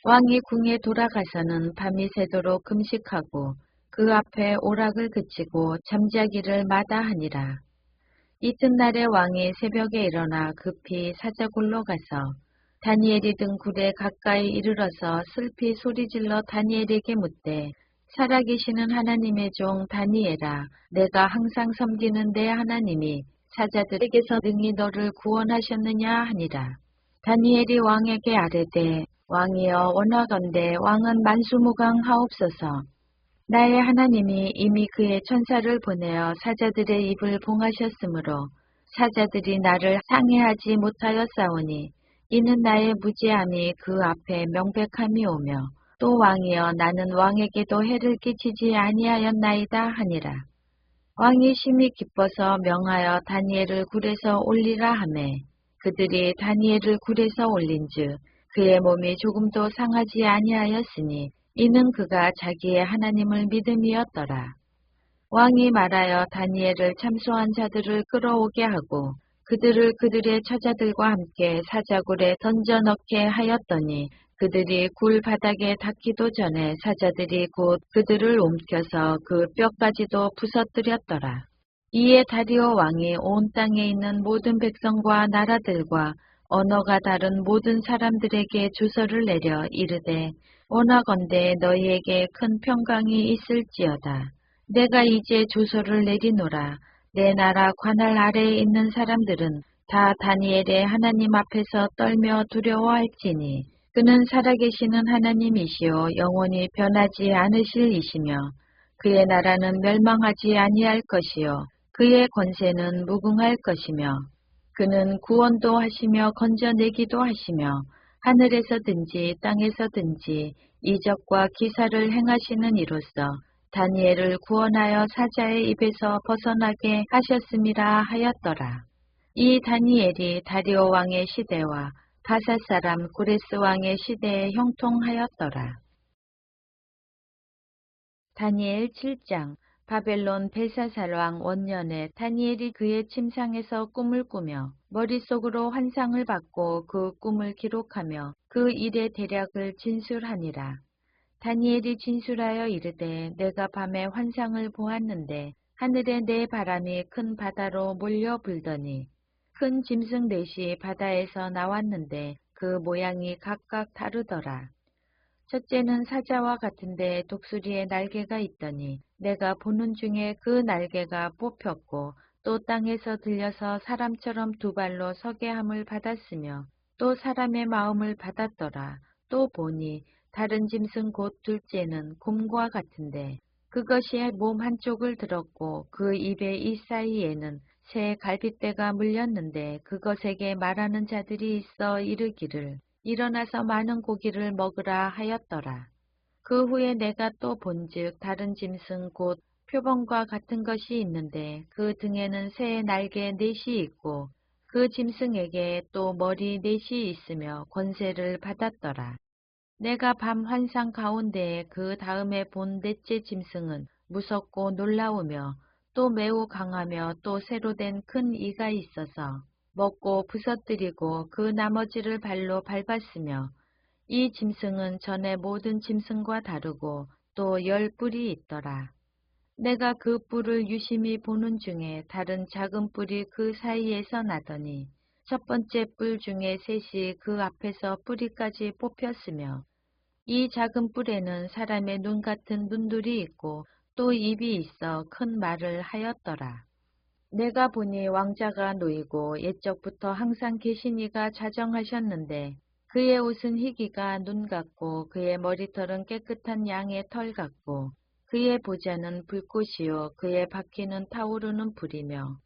왕이 궁에 돌아가서는 밤이 새도록 금식하고 그 앞에 오락을 그치고 잠자기를 마다하니라. 이튿날에 왕이 새벽에 일어나 급히 사자굴로 가서 다니엘이 든 굴에 가까이 이르러서 슬피 소리질러 다니엘에게 묻되 살아계시는 하나님의 종 다니엘아 내가 항상 섬기는 내 하나님이 사자들에게서 능히 너를 구원하셨느냐 하니라. 다니엘이 왕에게 아뢰되 왕이여 원하건대 왕은 만수무강하옵소서. 나의 하나님이 이미 그의 천사를 보내어 사자들의 입을 봉하셨으므로 사자들이 나를 상해하지 못하였사오니 이는 나의 무지함이 그 앞에 명백함이 오며 또 왕이여 나는 왕에게도 해를 끼치지 아니하였나이다 하니라. 왕이 심히 기뻐서 명하여 다니엘을 굴에서 올리라 하매 그들이 다니엘을 굴에서 올린즉 그의 몸이 조금도 상하지 아니하였으니 이는 그가 자기의 하나님을 믿음이었더라. 왕이 말하여 다니엘을 참소한 자들을 끌어오게 하고 그들을 그들의 처자들과 함께 사자굴에 던져 넣게 하였더니 그들이 굴 바닥에 닿기도 전에 사자들이 곧 그들을 옮겨서 그 뼈까지도 부서뜨렸더라. 이에 다리오 왕이 온 땅에 있는 모든 백성과 나라들과 언어가 다른 모든 사람들에게 주서를 내려 이르되 원하건대 너희에게 큰 평강이 있을지어다. 내가 이제 주소를 내리노라. 내 나라 관할 아래에 있는 사람들은 다 다니엘의 하나님 앞에서 떨며 두려워할지니 그는 살아계시는 하나님이시요 영원히 변하지 않으실 이시며 그의 나라는 멸망하지 아니할 것이요 그의 권세는 무궁할 것이며 그는 구원도 하시며 건져내기도 하시며 하늘에서든지 땅에서든지 이적과 기사를 행하시는 이로써 다니엘을 구원하여 사자의 입에서 벗어나게 하셨음이라 하였더라. 이 다니엘이 다리오 왕의 시대와 바사 사람 고레스 왕의 시대에 형통하였더라. 다니엘 7장. 바벨론 벨사살 왕 원년에 다니엘이 그의 침상에서 꿈을 꾸며 머릿속으로 환상을 받고 그 꿈을 기록하며 그 일의 대략을 진술하니라. 다니엘이 진술하여 이르되 내가 밤에 환상을 보았는데 하늘에 네 바람이 큰 바다로 몰려 불더니 큰 짐승 넷이 바다에서 나왔는데 그 모양이 각각 다르더라. 첫째는 사자와 같은데 독수리의 날개가 있더니 내가 보는 중에 그 날개가 뽑혔고 또 땅에서 들려서 사람처럼 두 발로 서게 함을 받았으며 또 사람의 마음을 받았더라. 또 보니 다른 짐승 곧 둘째는 곰과 같은데 그것이 몸 한쪽을 들었고 그 입의 이 사이에는 새 갈빗대가 물렸는데 그것에게 말하는 자들이 있어 이르기를 일어나서 많은 고기를 먹으라 하였더라. 그 후에 내가 또 본즉 다른 짐승 곧 표범과 같은 것이 있는데 그 등에는 새의 날개 넷이 있고 그 짐승에게 또 머리 넷이 있으며 권세를 받았더라. 내가 밤 환상 가운데에 그 다음에 본 넷째 짐승은 무섭고 놀라우며 또 매우 강하며 또 새로 된 큰 이가 있어서 먹고 부서뜨리고 그 나머지를 발로 밟았으며 이 짐승은 전에 모든 짐승과 다르고 또 10뿔이 있더라. 내가 그 뿔을 유심히 보는 중에 다른 작은 뿔이 그 사이에서 나더니 첫 번째 뿔 중에 셋이 그 앞에서 뿌리까지 뽑혔으며 이 작은 뿔에는 사람의 눈 같은 눈들이 있고 또 입이 있어 큰 말을 하였더라. 내가 보니 왕자가 놓이고 옛적부터 항상 계신 이가 자정하셨는데 그의 옷은 희기가 눈 같고 그의 머리털은 깨끗한 양의 털 같고 그의 보좌는 불꽃이요 그의 바퀴는 타오르는 불이며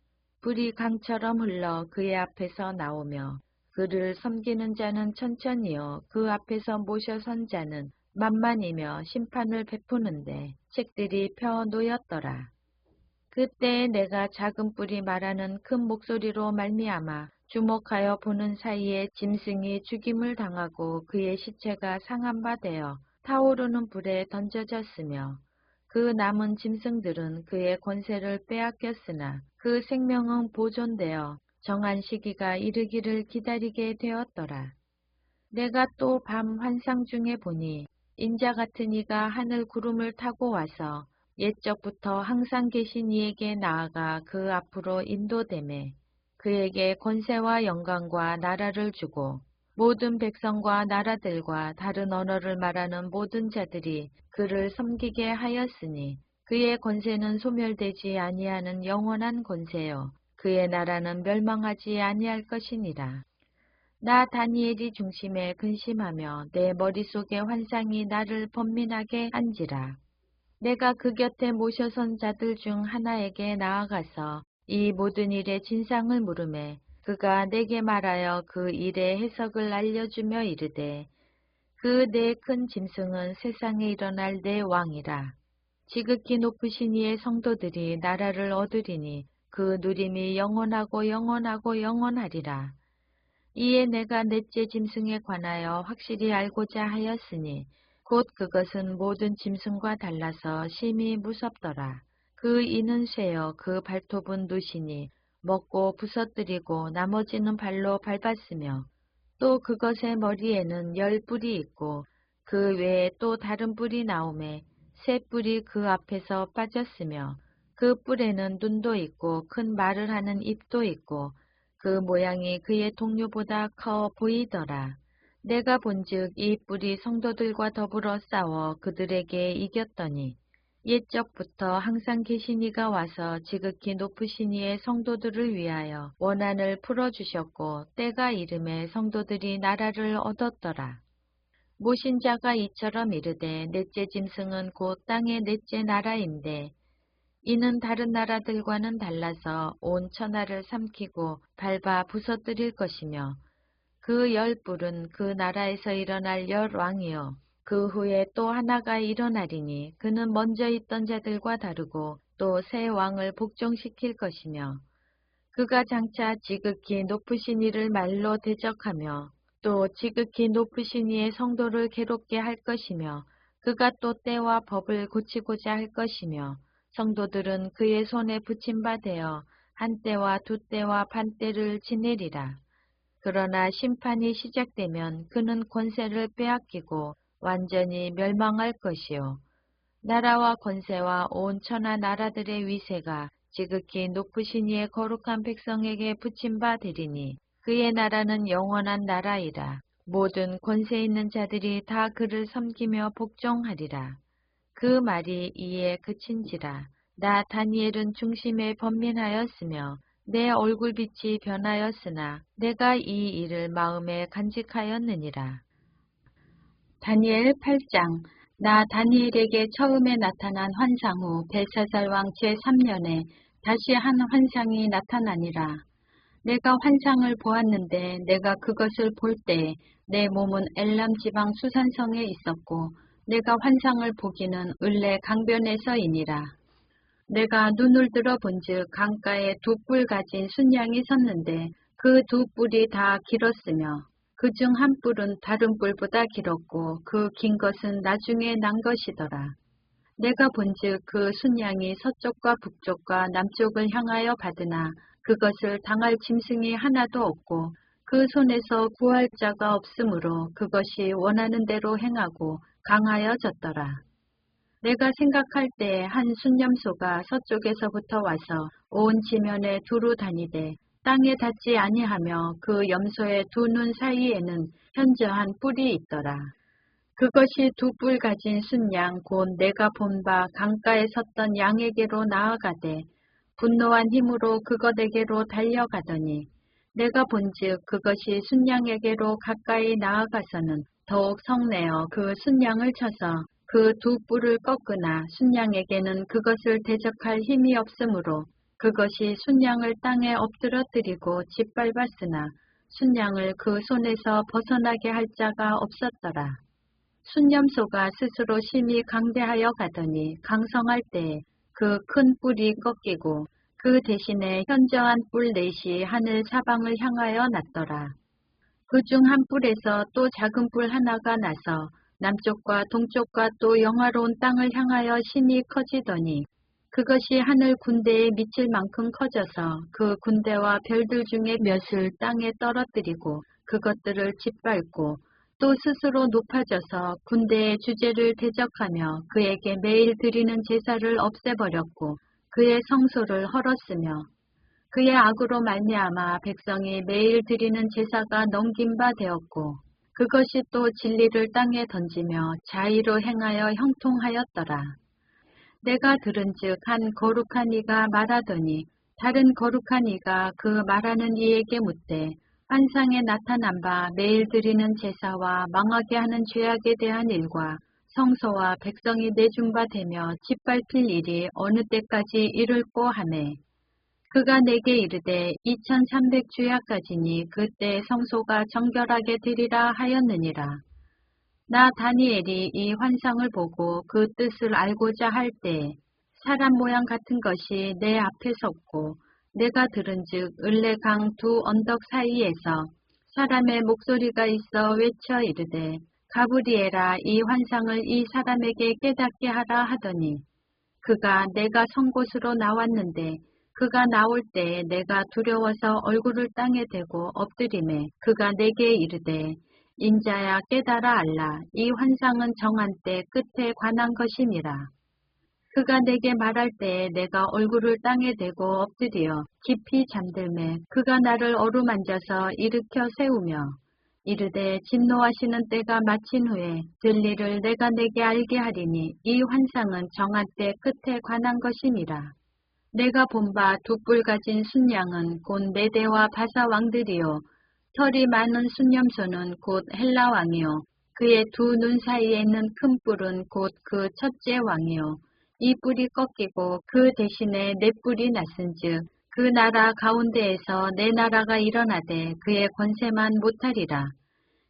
불이 강처럼 흘러 그의 앞에서 나오며 그를 섬기는 자는 천천히요 그 앞에서 모셔 선 자는 만만이며 심판을 베푸는데 책들이 펴 놓였더라. 그때 내가 작은 뿔이 말하는 큰 목소리로 말미암아 주목하여 보는 사이에 짐승이 죽임을 당하고 그의 시체가 상한 바 되어 타오르는 불에 던져졌으며 그 남은 짐승들은 그의 권세를 빼앗겼으나 그 생명은 보존되어 정한 시기가 이르기를 기다리게 되었더라. 내가 또 밤 환상 중에 보니 인자 같은 이가 하늘 구름을 타고 와서 옛적부터 항상 계신 이에게 나아가 그 앞으로 인도되매 그에게 권세와 영광과 나라를 주고 모든 백성과 나라들과 다른 언어를 말하는 모든 자들이 그를 섬기게 하였으니 그의 권세는 소멸되지 아니하는 영원한 권세요 그의 나라는 멸망하지 아니할 것이니라. 나 다니엘이 중심에 근심하며 내 머릿속의 환상이 나를 번민하게 한지라. 내가 그 곁에 모셔선 자들 중 하나에게 나아가서 이 모든 일의 진상을 물으매 그가 내게 말하여 그 일의 해석을 알려주며 이르되 그 네 큰 짐승은 세상에 일어날 네 왕이라. 지극히 높으신 이의 성도들이 나라를 얻으리니 그 누림이 영원하고 영원하고 영원하리라. 이에 내가 넷째 짐승에 관하여 확실히 알고자 하였으니 곧 그것은 모든 짐승과 달라서 심히 무섭더라. 그 이는 쇠여 그 발톱은 누시니 먹고 부서뜨리고 나머지는 발로 밟았으며 또 그것의 머리에는 10뿔이 있고 그 외에 또 다른 뿔이 나오매 3뿔이 그 앞에서 빠졌으며 그 뿔에는 눈도 있고 큰 말을 하는 입도 있고 그 모양이 그의 동료보다 커 보이더라. 내가 본즉 이 뿔이 성도들과 더불어 싸워 그들에게 이겼더니 옛적부터 항상 계신 이가 와서 지극히 높으신 이의 성도들을 위하여 원한을 풀어주셨고 때가 이름에 성도들이 나라를 얻었더라. 모신 자가 이처럼 이르되 넷째 짐승은 곧 땅의 넷째 나라인데 이는 다른 나라들과는 달라서 온 천하를 삼키고 밟아 부서뜨릴 것이며 그 10뿔은 그 나라에서 일어날 10왕이요 그 후에 또 하나가 일어나리니 그는 먼저 있던 자들과 다르고 또 새 왕을 복종시킬 것이며 그가 장차 지극히 높으신 이를 말로 대적하며 또 지극히 높으신 이의 성도를 괴롭게 할 것이며 그가 또 때와 법을 고치고자 할 것이며 성도들은 그의 손에 붙임 바 되어 한 때와 두 때와 반 때를 지내리라. 그러나 심판이 시작되면 그는 권세를 빼앗기고 완전히 멸망할 것이요 나라와 권세와 온 천하 나라들의 위세가 지극히 높으신 이의 거룩한 백성에게 붙임 바 되리니 그의 나라는 영원한 나라이라. 모든 권세 있는 자들이 다 그를 섬기며 복종하리라. 그 말이 이에 그친지라. 나 다니엘은 중심에 번민하였으며 내 얼굴빛이 변하였으나 내가 이 일을 마음에 간직하였느니라. 다니엘 8장. 나 다니엘에게 처음에 나타난 환상 후 벨사살 왕 제3년에 다시 한 환상이 나타나니라. 내가 환상을 보았는데 내가 그것을 볼 때에 내 몸은 엘람 지방 수산성에 있었고 내가 환상을 보기는 을레 강변에서이니라. 내가 눈을 들어 본즉 강가에 2뿔 가진 순양이 섰는데 그 2뿔이 다 길었으며 그 중 한 뿔은 다른 뿔보다 길었고 그 긴 것은 나중에 난 것이더라. 내가 본즉 그 순양이 서쪽과 북쪽과 남쪽을 향하여 가드나 그것을 당할 짐승이 하나도 없고 그 손에서 구할 자가 없으므로 그것이 원하는 대로 행하고 강하여졌더라. 내가 생각할 때에 한 순념소가 서쪽에서부터 와서 온 지면에 두루 다니되 땅에 닿지 아니하며 그 염소의 두 눈 사이에는 현저한 뿔이 있더라. 그것이 2뿔 가진 순양 곧 내가 본 바 강가에 섰던 양에게로 나아가되 분노한 힘으로 그것에게로 달려가더니 내가 본즉 그것이 순양에게로 가까이 나아가서는 더욱 성내어 그 순양을 쳐서 그 2뿔을 꺾으나 순양에게는 그것을 대적할 힘이 없으므로 그것이 순양을 땅에 엎드러뜨리고 짓밟았으나 순양을 그 손에서 벗어나게 할 자가 없었더라. 순념소가 스스로 심히 강대하여 가더니 강성할 때에 그 큰 뿔이 꺾이고 그 대신에 현저한 뿔 넷이 하늘 사방을 향하여 났더라. 그 중 한 뿔에서 또 작은 뿔 하나가 나서 남쪽과 동쪽과 또 영화로운 땅을 향하여 심히 커지더니 그것이 하늘 군대에 미칠 만큼 커져서 그 군대와 별들 중에 몇을 땅에 떨어뜨리고 그것들을 짓밟고 또 스스로 높아져서 군대의 주제를 대적하며 그에게 매일 드리는 제사를 없애버렸고 그의 성소를 헐었으며 그의 악으로 말미암아 백성이 매일 드리는 제사가 넘긴 바 되었고 그것이 또 진리를 땅에 던지며 자의로 행하여 형통하였더라. 내가 들은즉 한 거룩한 이가 말하더니 다른 거룩한 이가 그 말하는 이에게 묻되 환상에 나타난 바 매일 드리는 제사와 망하게 하는 죄악에 대한 일과 성소와 백성이 내준 바 되며 짓밟힐 일이 어느 때까지 이룰꼬 하매 그가 내게 이르되 2300주야까지니 그때 성소가 정결하게 되리라 하였느니라. 나 다니엘이 이 환상을 보고 그 뜻을 알고자 할 때 사람 모양 같은 것이 내 앞에 섰고 내가 들은즉 을레강 두 언덕 사이에서 사람의 목소리가 있어 외쳐 이르되 가브리엘아 이 환상을 이 사람에게 깨닫게 하라 하더니 그가 내가 선 곳으로 나왔는데 그가 나올 때에 내가 두려워서 얼굴을 땅에 대고 엎드리매 그가 내게 이르되 인자야 깨달아 알라 이 환상은 정한 때 끝에 관한 것이니라. 그가 내게 말할 때에 내가 얼굴을 땅에 대고 엎드려 깊이 잠들매 그가 나를 어루만져서 일으켜 세우며 이르되 진노하시는 때가 마친 후에 될 일을 내가 내게 알게 하리니 이 환상은 정한 때 끝에 관한 것이니라. 내가 본 바 두 뿔 가진 순양은 곧 메대와 바사 왕들이요 털이 많은 순념소는 곧 헬라 왕이요 그의 두 눈 사이에 있는 큰 뿔은 곧 그 첫째 왕이요 이 뿔이 꺾이고 그 대신에 네 뿔이 났은즉 그 나라 가운데에서 네 나라가 일어나되 그의 권세만 못하리라.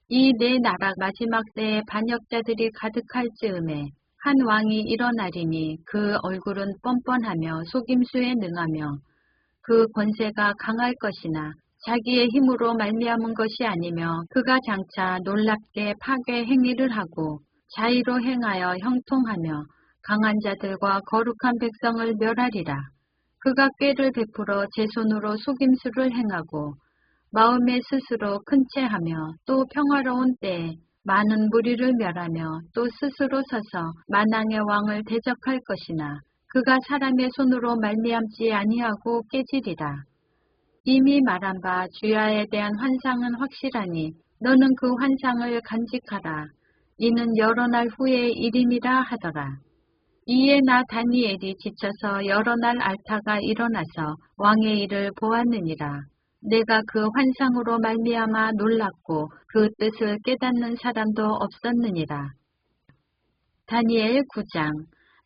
이 네 나라 마지막 때에 반역자들이 가득할 즈음에 한 왕이 일어나리니 그 얼굴은 뻔뻔하며 속임수에 능하며 그 권세가 강할 것이나 자기의 힘으로 말미암은 것이 아니며 그가 장차 놀랍게 파괴 행위를 하고 자의로 행하여 형통하며 강한 자들과 거룩한 백성을 멸하리라. 그가 꾀를 베풀어 제 손으로 속임수를 행하고 마음에 스스로 큰 채하며 또 평화로운 때에 많은 무리를 멸하며 또 스스로 서서 만왕의 왕을 대적할 것이나 그가 사람의 손으로 말미암지 아니하고 깨지리라. 이미 말한 바 주야에 대한 환상은 확실하니 너는 그 환상을 간직하라. 이는 여러 날 후의 일이니라 하더라. 이에 나 다니엘이 지쳐서 여러 날 앓다가 일어나서 왕의 일을 보았느니라. 내가 그 환상으로 말미암아 놀랐고 그 뜻을 깨닫는 사람도 없었느니라. 다니엘 9장.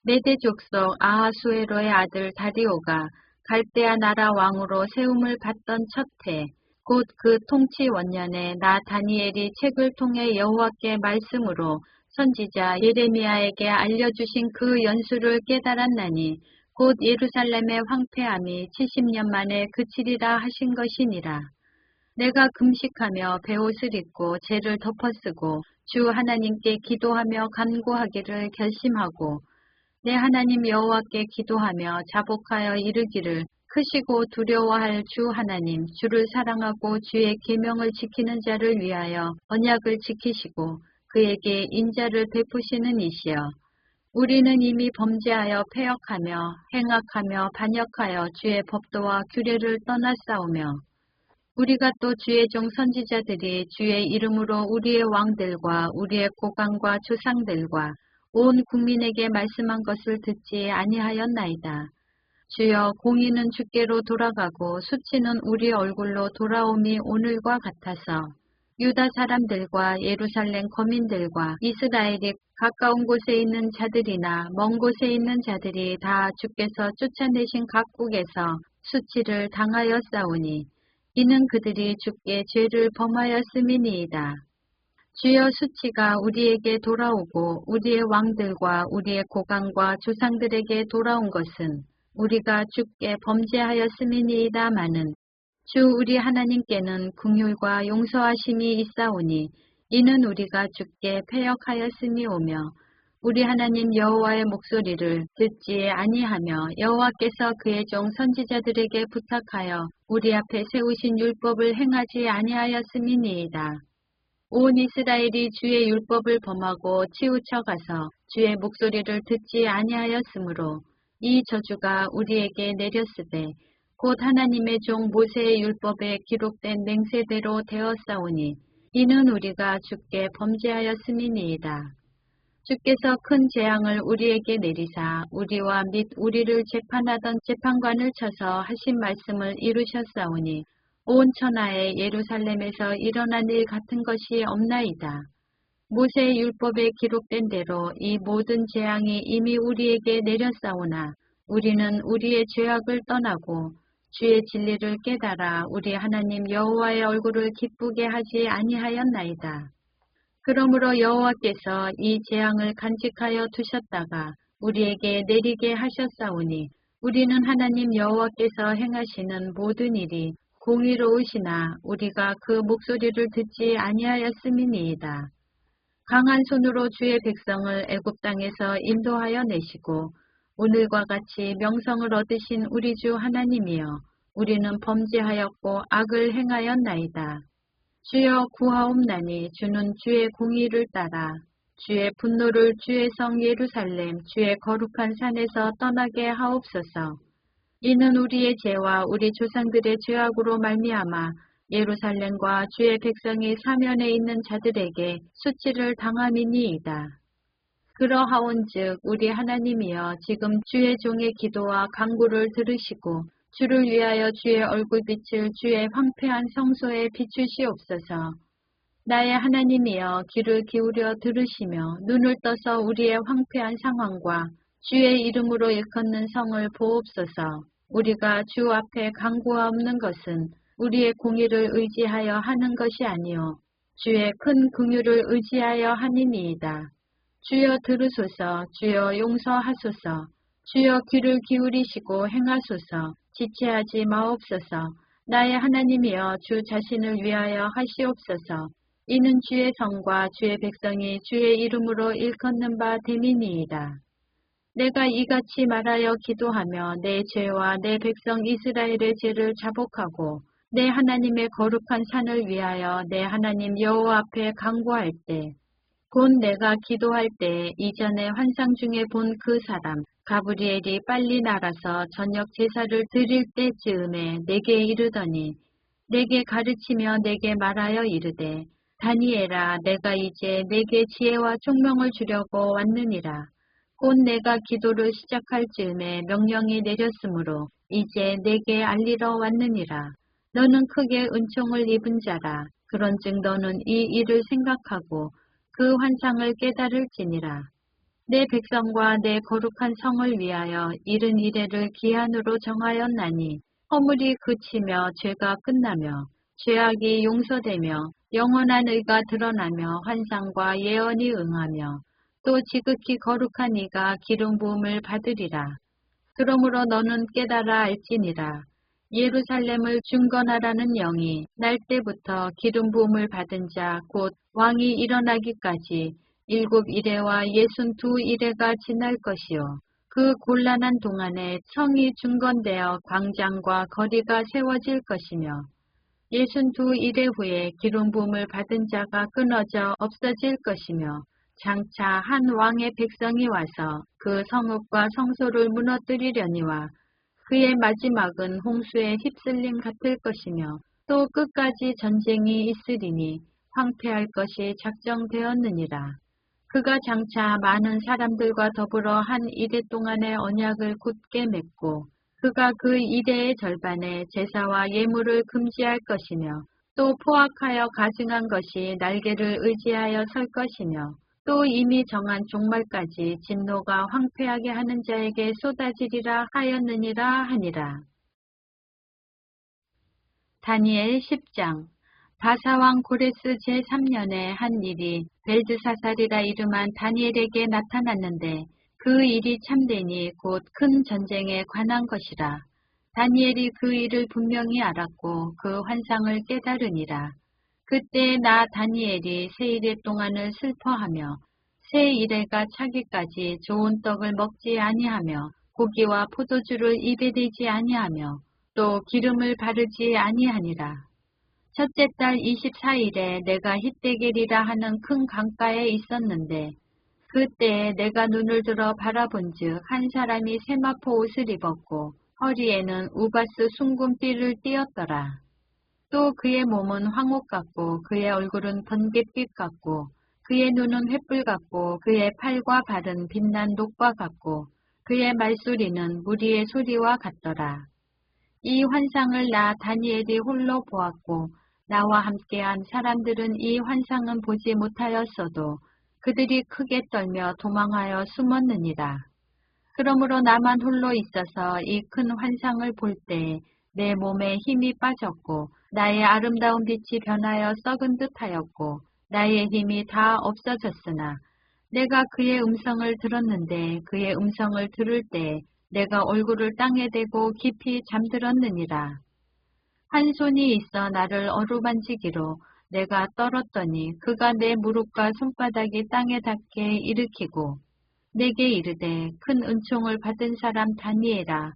메대 족속 아하수에로의 아들 다리오가 갈대아 나라 왕으로 세움을 받던 첫 해, 곧 그 통치 원년에 나 다니엘이 책을 통해 여호와께 말씀으로 선지자 예레미야에게 알려주신 그 연수를 깨달았나니 곧 예루살렘의 황폐함이 70년 만에 그치리라 하신 것이니라. 내가 금식하며 베옷을 입고 죄를 덮어쓰고 주 하나님께 기도하며 간구하기를 결심하고 내 하나님 여호와께 기도하며 자복하여 이르기를 크시고 두려워할 주 하나님 주를 사랑하고 주의 계명을 지키는 자를 위하여 언약을 지키시고 그에게 인자를 베푸시는 이시여 우리는 이미 범죄하여 패역하며 행악하며 반역하여 주의 법도와 규례를 떠나싸우며 우리가 또 주의 종 선지자들이 주의 이름으로 우리의 왕들과 우리의 고관과 조상들과 온 국민에게 말씀한 것을 듣지 아니하였나이다. 주여 공의는 주께로 돌아가고 수치는 우리 얼굴로 돌아옴이 오늘과 같아서 유다 사람들과 예루살렘 거민들과 이스라엘이 가까운 곳에 있는 자들이나 먼 곳에 있는 자들이 다 주께서 쫓아내신 각국에서 수치를 당하였사오니 이는 그들이 주께 죄를 범하였음이니이다. 주여 수치가 우리에게 돌아오고 우리의 왕들과 우리의 고관과 조상들에게 돌아온 것은 우리가 주께 범죄하였음이니이다마는 주 우리 하나님께는 긍휼과 용서하심이 있사오니 이는 우리가 주께 패역하였음이오며 우리 하나님 여호와의 목소리를 듣지 아니하며 여호와께서 그의 종 선지자들에게 부탁하여 우리 앞에 세우신 율법을 행하지 아니하였음이니이다. 온 이스라엘이 주의 율법을 범하고 치우쳐 가서 주의 목소리를 듣지 아니하였으므로 이 저주가 우리에게 내렸으되 곧 하나님의 종 모세의 율법에 기록된 맹세대로 되었사오니 이는 우리가 주께 범죄하였음이니이다. 주께서 큰 재앙을 우리에게 내리사 우리와 및 우리를 재판하던 재판관을 쳐서 하신 말씀을 이루셨사오니 온 천하에 예루살렘에서 일어난 일 같은 것이 없나이다. 모세의 율법에 기록된 대로 이 모든 재앙이 이미 우리에게 내렸사오나 우리는 우리의 죄악을 떠나고 주의 진리를 깨달아 우리 하나님 여호와의 얼굴을 기쁘게 하지 아니하였나이다. 그러므로 여호와께서 이 재앙을 간직하여 두셨다가 우리에게 내리게 하셨사오니 우리는 하나님 여호와께서 행하시는 모든 일이 공의로우시나 우리가 그 목소리를 듣지 아니하였음이니이다. 강한 손으로 주의 백성을 애굽 땅에서 인도하여 내시고 오늘과 같이 명성을 얻으신 우리 주 하나님이여 우리는 범죄하였고 악을 행하였나이다. 주여 구하옵나니 주는 주의 공의를 따라 주의 분노를 주의 성 예루살렘 주의 거룩한 산에서 떠나게 하옵소서. 이는 우리의 죄와 우리 조상들의 죄악으로 말미암아 예루살렘과 주의 백성이 사면에 있는 자들에게 수치를 당함이니이다. 그러하온즉 우리 하나님이여 지금 주의 종의 기도와 간구를 들으시고 주를 위하여 주의 얼굴빛을 주의 황폐한 성소에 비추시옵소서. 나의 하나님이여 귀를 기울여 들으시며 눈을 떠서 우리의 황폐한 상황과 주의 이름으로 일컫는 성을 보옵소서. 우리가 주 앞에 간구하옵는 것은 우리의 공의를 의지하여 하는 것이 아니요 주의 큰 긍휼을 의지하여 함이니이다. 주여 들으소서. 주여 용서하소서. 주여 귀를 기울이시고 행하소서. 지체하지 마옵소서. 나의 하나님이여 주 자신을 위하여 하시옵소서. 이는 주의 성과 주의 백성이 주의 이름으로 일컫는 바 됨이니이다. 내가 이같이 말하여 기도하며 내 죄와 내 백성 이스라엘의 죄를 자복하고 내 하나님의 거룩한 산을 위하여 내 하나님 여호와 앞에 간구할 때 곧 내가 기도할 때 이전에 환상 중에 본 그 사람 가브리엘이 빨리 날아서 저녁 제사를 드릴 때쯤에 내게 이르더니 내게 가르치며 내게 말하여 이르되 다니엘아 내가 이제 내게 지혜와 총명을 주려고 왔느니라. 곧 내가 기도를 시작할 즈음에 명령이 내렸으므로 이제 내게 알리러 왔느니라. 너는 크게 은총을 입은 자라. 그런즉 너는 이 일을 생각하고 그 환상을 깨달을지니라. 내 백성과 내 거룩한 성을 위하여 이른 이래를 기한으로 정하였나니 허물이 그치며 죄가 끝나며 죄악이 용서되며 영원한 의가 드러나며 환상과 예언이 응하며 또 지극히 거룩한 이가 기름 부음을 받으리라. 그러므로 너는 깨달아 알지니라. 예루살렘을 중건하라는 영이 날 때부터 기름 부음을 받은 자 곧 왕이 일어나기까지 7 이레와 62 이레가 지날 것이요. 그 곤란한 동안에 성이 중건되어 광장과 거리가 세워질 것이며 62 이레 후에 기름 부음을 받은 자가 끊어져 없어질 것이며 장차 한 왕의 백성이 와서 그 성읍과 성소를 무너뜨리려니와 그의 마지막은 홍수의 휩쓸림 같을 것이며 또 끝까지 전쟁이 있으리니 황폐할 것이 작정되었느니라. 그가 장차 많은 사람들과 더불어 한 이레 동안의 언약을 굳게 맺고 그가 그 이레의 절반에 제사와 예물을 금지할 것이며 또 포악하여 가증한 것이 날개를 의지하여 설 것이며 또 이미 정한 종말까지 진노가 황폐하게 하는 자에게 쏟아지리라 하였느니라 하니라. 다니엘 10장. 바사왕 고레스 제3년에 한 일이 벨드사살이라 이름한 다니엘에게 나타났는데 그 일이 참되니 곧 큰 전쟁에 관한 것이라. 다니엘이 그 일을 분명히 알았고 그 환상을 깨달으니라. 그때 나 다니엘이 세 이레 동안을 슬퍼하며 세 이레가 차기까지 좋은 떡을 먹지 아니하며 고기와 포도주를 입에 대지 아니하며 또 기름을 바르지 아니하니라. 첫째 달 24일에 내가 히데겔이라 하는 큰 강가에 있었는데 그때에 내가 눈을 들어 바라본즉 한 사람이 세마포 옷을 입었고 허리에는 우바스 숭금 띠를 띠었더라. 또 그의 몸은 황옥 같고 그의 얼굴은 번갯빛 같고 그의 눈은 횃불 같고 그의 팔과 발은 빛난 녹과 같고 그의 말소리는 무리의 소리와 같더라. 이 환상을 나 다니엘이 홀로 보았고 나와 함께한 사람들은 이 환상은 보지 못하였어도 그들이 크게 떨며 도망하여 숨었느니라. 그러므로 나만 홀로 있어서 이 큰 환상을 볼 때에 내 몸에 힘이 빠졌고 나의 아름다운 빛이 변하여 썩은 듯하였고 나의 힘이 다 없어졌으나 내가 그의 음성을 들었는데 그의 음성을 들을 때 내가 얼굴을 땅에 대고 깊이 잠들었느니라. 한 손이 있어 나를 어루만지기로 내가 떨었더니 그가 내 무릎과 손바닥이 땅에 닿게 일으키고 내게 이르되 큰 은총을 받은 사람 다니엘아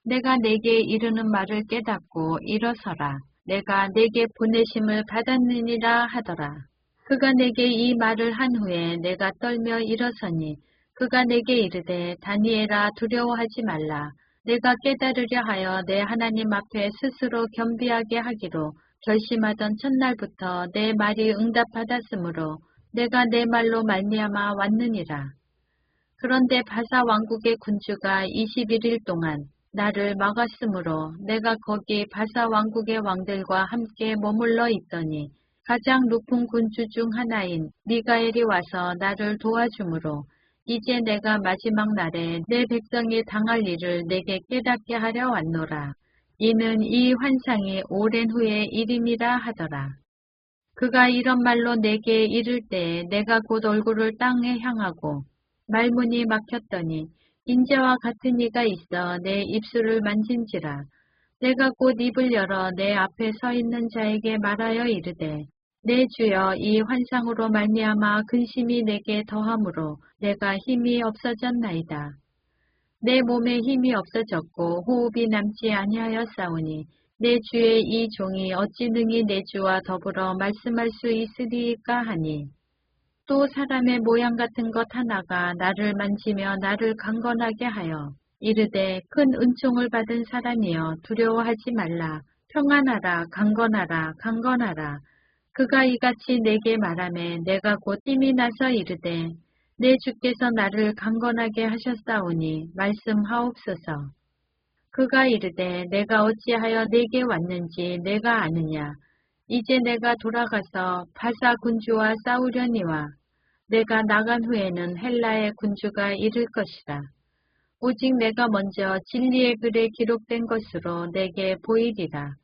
내가 내게 이르는 말을 깨닫고 일어서라 내가 내게 보내심을 받았느니라 하더라. 그가 내게 이 말을 한 후에 내가 떨며 일어서니 그가 내게 이르되 다니엘아 두려워하지 말라. 내가 깨달으려 하여 내 하나님 앞에 스스로 겸비하게 하기로 결심하던 첫날부터 내 말이 응답받았으므로 내가 내 말로 말미암아 왔느니라. 그런데 바사 왕국의 군주가 21일 동안 나를 막았으므로 내가 거기 바사 왕국의 왕들과 함께 머물러 있더니 가장 높은 군주 중 하나인 미가엘이 와서 나를 도와주므로 이제 내가 마지막 날에 내 백성이 당할 일을 내게 깨닫게 하려 왔노라. 이는 이 환상이 오랜 후의 일임이라 하더라. 그가 이런 말로 내게 이를 때에 내가 곧 얼굴을 땅에 향하고 말문이 막혔더니 인자와 같은 이가 있어 내 입술을 만진지라. 내가 곧 입을 열어 내 앞에 서 있는 자에게 말하여 이르되 내 주여 이 환상으로 말미암아 근심이 내게 더하므로 내가 힘이 없어졌나이다. 내 몸에 힘이 없어졌고 호흡이 남지 아니하였사오니 내 주의 이 종이 어찌 능히 내 주와 더불어 말씀할 수 있으리까 하니 또 사람의 모양 같은 것 하나가 나를 만지며 나를 강건하게 하여 이르되 큰 은총을 받은 사람이여 두려워하지 말라 평안하라 강건하라 강건하라. 그가 이같이 내게 말하매 내가 곧 힘이 나서 이르되 내 주께서 나를 강건하게 하셨사오니 말씀하옵소서. 그가 이르되 내가 어찌하여 내게 왔는지 내가 아느냐. 이제 내가 돌아가서 바사 군주와 싸우려니와 내가 나간 후에는 헬라의 군주가 이를 것이라. 오직 내가 먼저 진리의 글에 기록된 것으로 내게 보이리라.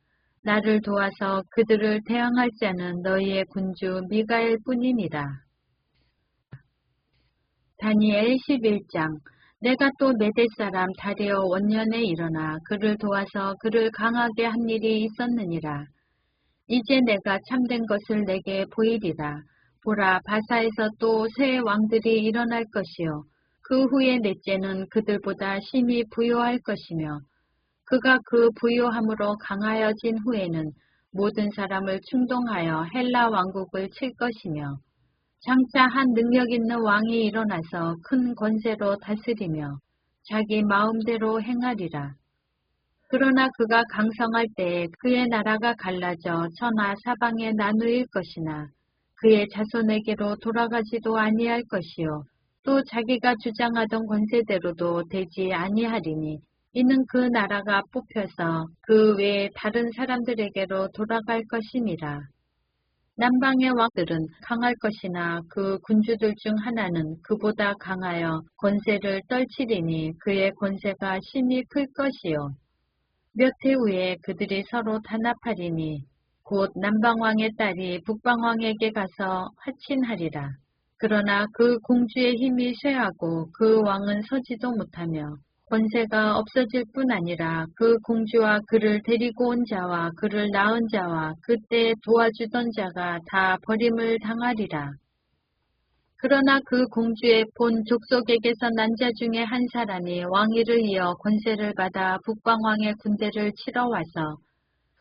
나를 도와서 그들을 대항할 자는 너희의 군주 미가엘 뿐이니라. 다니엘 11장. 내가 또 메대 사람 다리오 원년에 일어나 그를 도와서 그를 강하게 한 일이 있었느니라. 이제 내가 참된 것을 내게 보이리라. 보라 바사에서 또 새 왕들이 일어날 것이요 그 후에 넷째는 그들보다 심히 부요할 것이며 그가 그 부요함으로 강하여진 후에는 모든 사람을 충동하여 헬라 왕국을 칠 것이며 장차 한 능력 있는 왕이 일어나서 큰 권세로 다스리며 자기 마음대로 행하리라. 그러나 그가 강성할 때에 그의 나라가 갈라져 천하 사방에 나누일 것이나 그의 자손에게로 돌아가지도 아니할 것이요 또 자기가 주장하던 권세대로도 되지 아니하리니 이는 그 나라가 뽑혀서 그 외에 다른 사람들에게로 돌아갈 것임이라. 남방의 왕들은 강할 것이나 그 군주들 중 하나는 그보다 강하여 권세를 떨치리니 그의 권세가 심히 클 것이요 몇 해 후에 그들이 서로 단합하리니 곧 남방왕의 딸이 북방왕에게 가서 화친하리라. 그러나 그 공주의 힘이 쇠하고 그 왕은 서지도 못하며 권세가 없어질 뿐 아니라 그 공주와 그를 데리고 온 자와 그를 낳은 자와 그때 도와주던 자가 다 버림을 당하리라. 그러나 그 공주의 본 족속에게서 난 자 중에 한 사람이 왕위를 이어 권세를 받아 북방왕의 군대를 치러 와서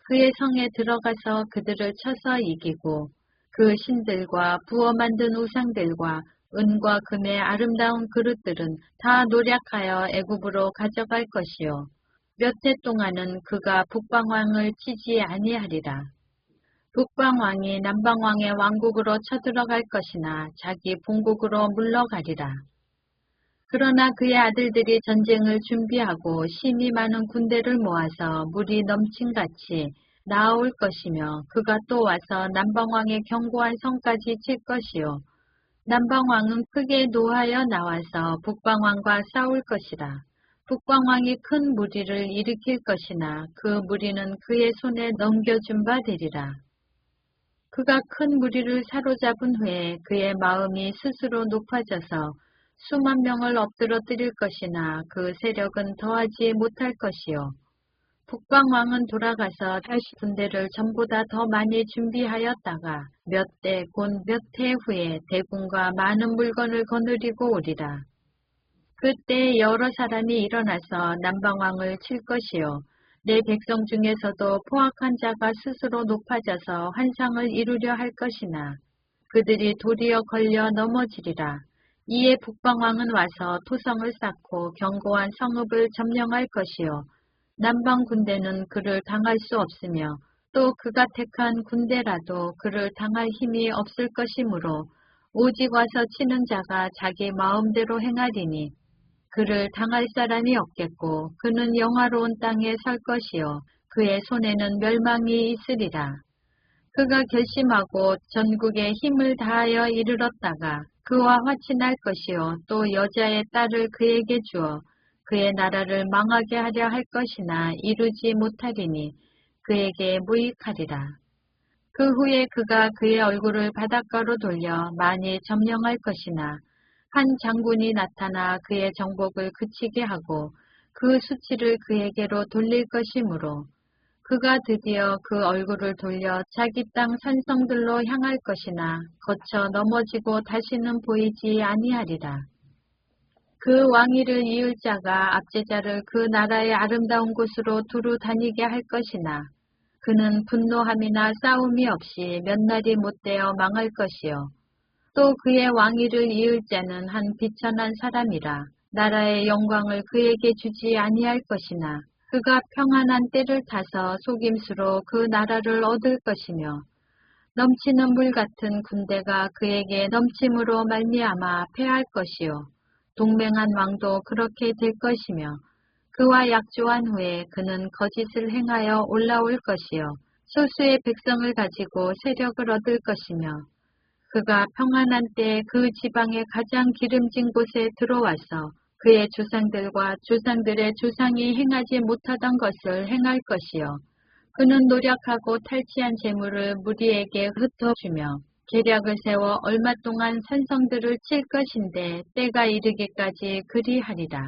그의 성에 들어가서 그들을 쳐서 이기고 그 신들과 부어 만든 우상들과 은과 금의 아름다운 그릇들은 다 노략하여 애굽으로 가져갈 것이요 몇 해 동안은 그가 북방왕을 치지 아니하리라. 북방왕이 남방왕의 왕국으로 쳐들어갈 것이나 자기 본국으로 물러가리라. 그러나 그의 아들들이 전쟁을 준비하고 심히 많은 군대를 모아서 물이 넘친같이 나아올 것이며 그가 또 와서 남방왕의 견고한 성까지 칠 것이요 남방왕은 크게 노하여 나와서 북방왕과 싸울 것이라. 북방왕이 큰 무리를 일으킬 것이나 그 무리는 그의 손에 넘겨준 바 되리라. 그가 큰 무리를 사로잡은 후에 그의 마음이 스스로 높아져서 수만 명을 엎드러뜨릴 것이나 그 세력은 더하지 못할 것이요 북방왕은 돌아가서 다시 군대를 전보다 더 많이 준비하였다가 몇 대 곧 몇 해 후에 대군과 많은 물건을 거느리고 오리라. 그때 여러 사람이 일어나서 남방왕을 칠 것이요. 내 백성 중에서도 포악한 자가 스스로 높아져서 환상을 이루려 할 것이나 그들이 도리어 걸려 넘어지리라. 이에 북방왕은 와서 토성을 쌓고 견고한 성읍을 점령할 것이요. 남방 군대는 그를 당할 수 없으며 또 그가 택한 군대라도 그를 당할 힘이 없을 것이므로 오직 와서 치는 자가 자기 마음대로 행하리니 그를 당할 사람이 없겠고 그는 영화로운 땅에 설 것이요 그의 손에는 멸망이 있으리라. 그가 결심하고 전국에 힘을 다하여 이르렀다가 그와 화친할 것이요 또 여자의 딸을 그에게 주어 그의 나라를 망하게 하려 할 것이나 이루지 못하리니 그에게 무익하리라. 그 후에 그가 그의 얼굴을 바닷가로 돌려 많이 점령할 것이나 한 장군이 나타나 그의 정복을 그치게 하고 그 수치를 그에게로 돌릴 것이므로 그가 드디어 그 얼굴을 돌려 자기 땅 산성들로 향할 것이나 거쳐 넘어지고 다시는 보이지 아니하리라. 그 왕위를 이을 자가 압제자를 그 나라의 아름다운 곳으로 두루 다니게 할 것이나 그는 분노함이나 싸움이 없이 몇 날이 못되어 망할 것이요. 또 그의 왕위를 이을 자는 한 비천한 사람이라 나라의 영광을 그에게 주지 아니할 것이나 그가 평안한 때를 타서 속임수로 그 나라를 얻을 것이며 넘치는 물 같은 군대가 그에게 넘침으로 말미암아 패할 것이요. 동맹한 왕도 그렇게 될 것이며 그와 약조한 후에 그는 거짓을 행하여 올라올 것이요. 소수의 백성을 가지고 세력을 얻을 것이며 그가 평안한 때에 그 지방의 가장 기름진 곳에 들어와서 그의 조상들과 조상들의 조상이 행하지 못하던 것을 행할 것이요. 그는 노력하고 탈취한 재물을 무리에게 흩어주며 계략을 세워 얼마 동안 산성들을 칠 것인데 때가 이르기까지 그리하리라.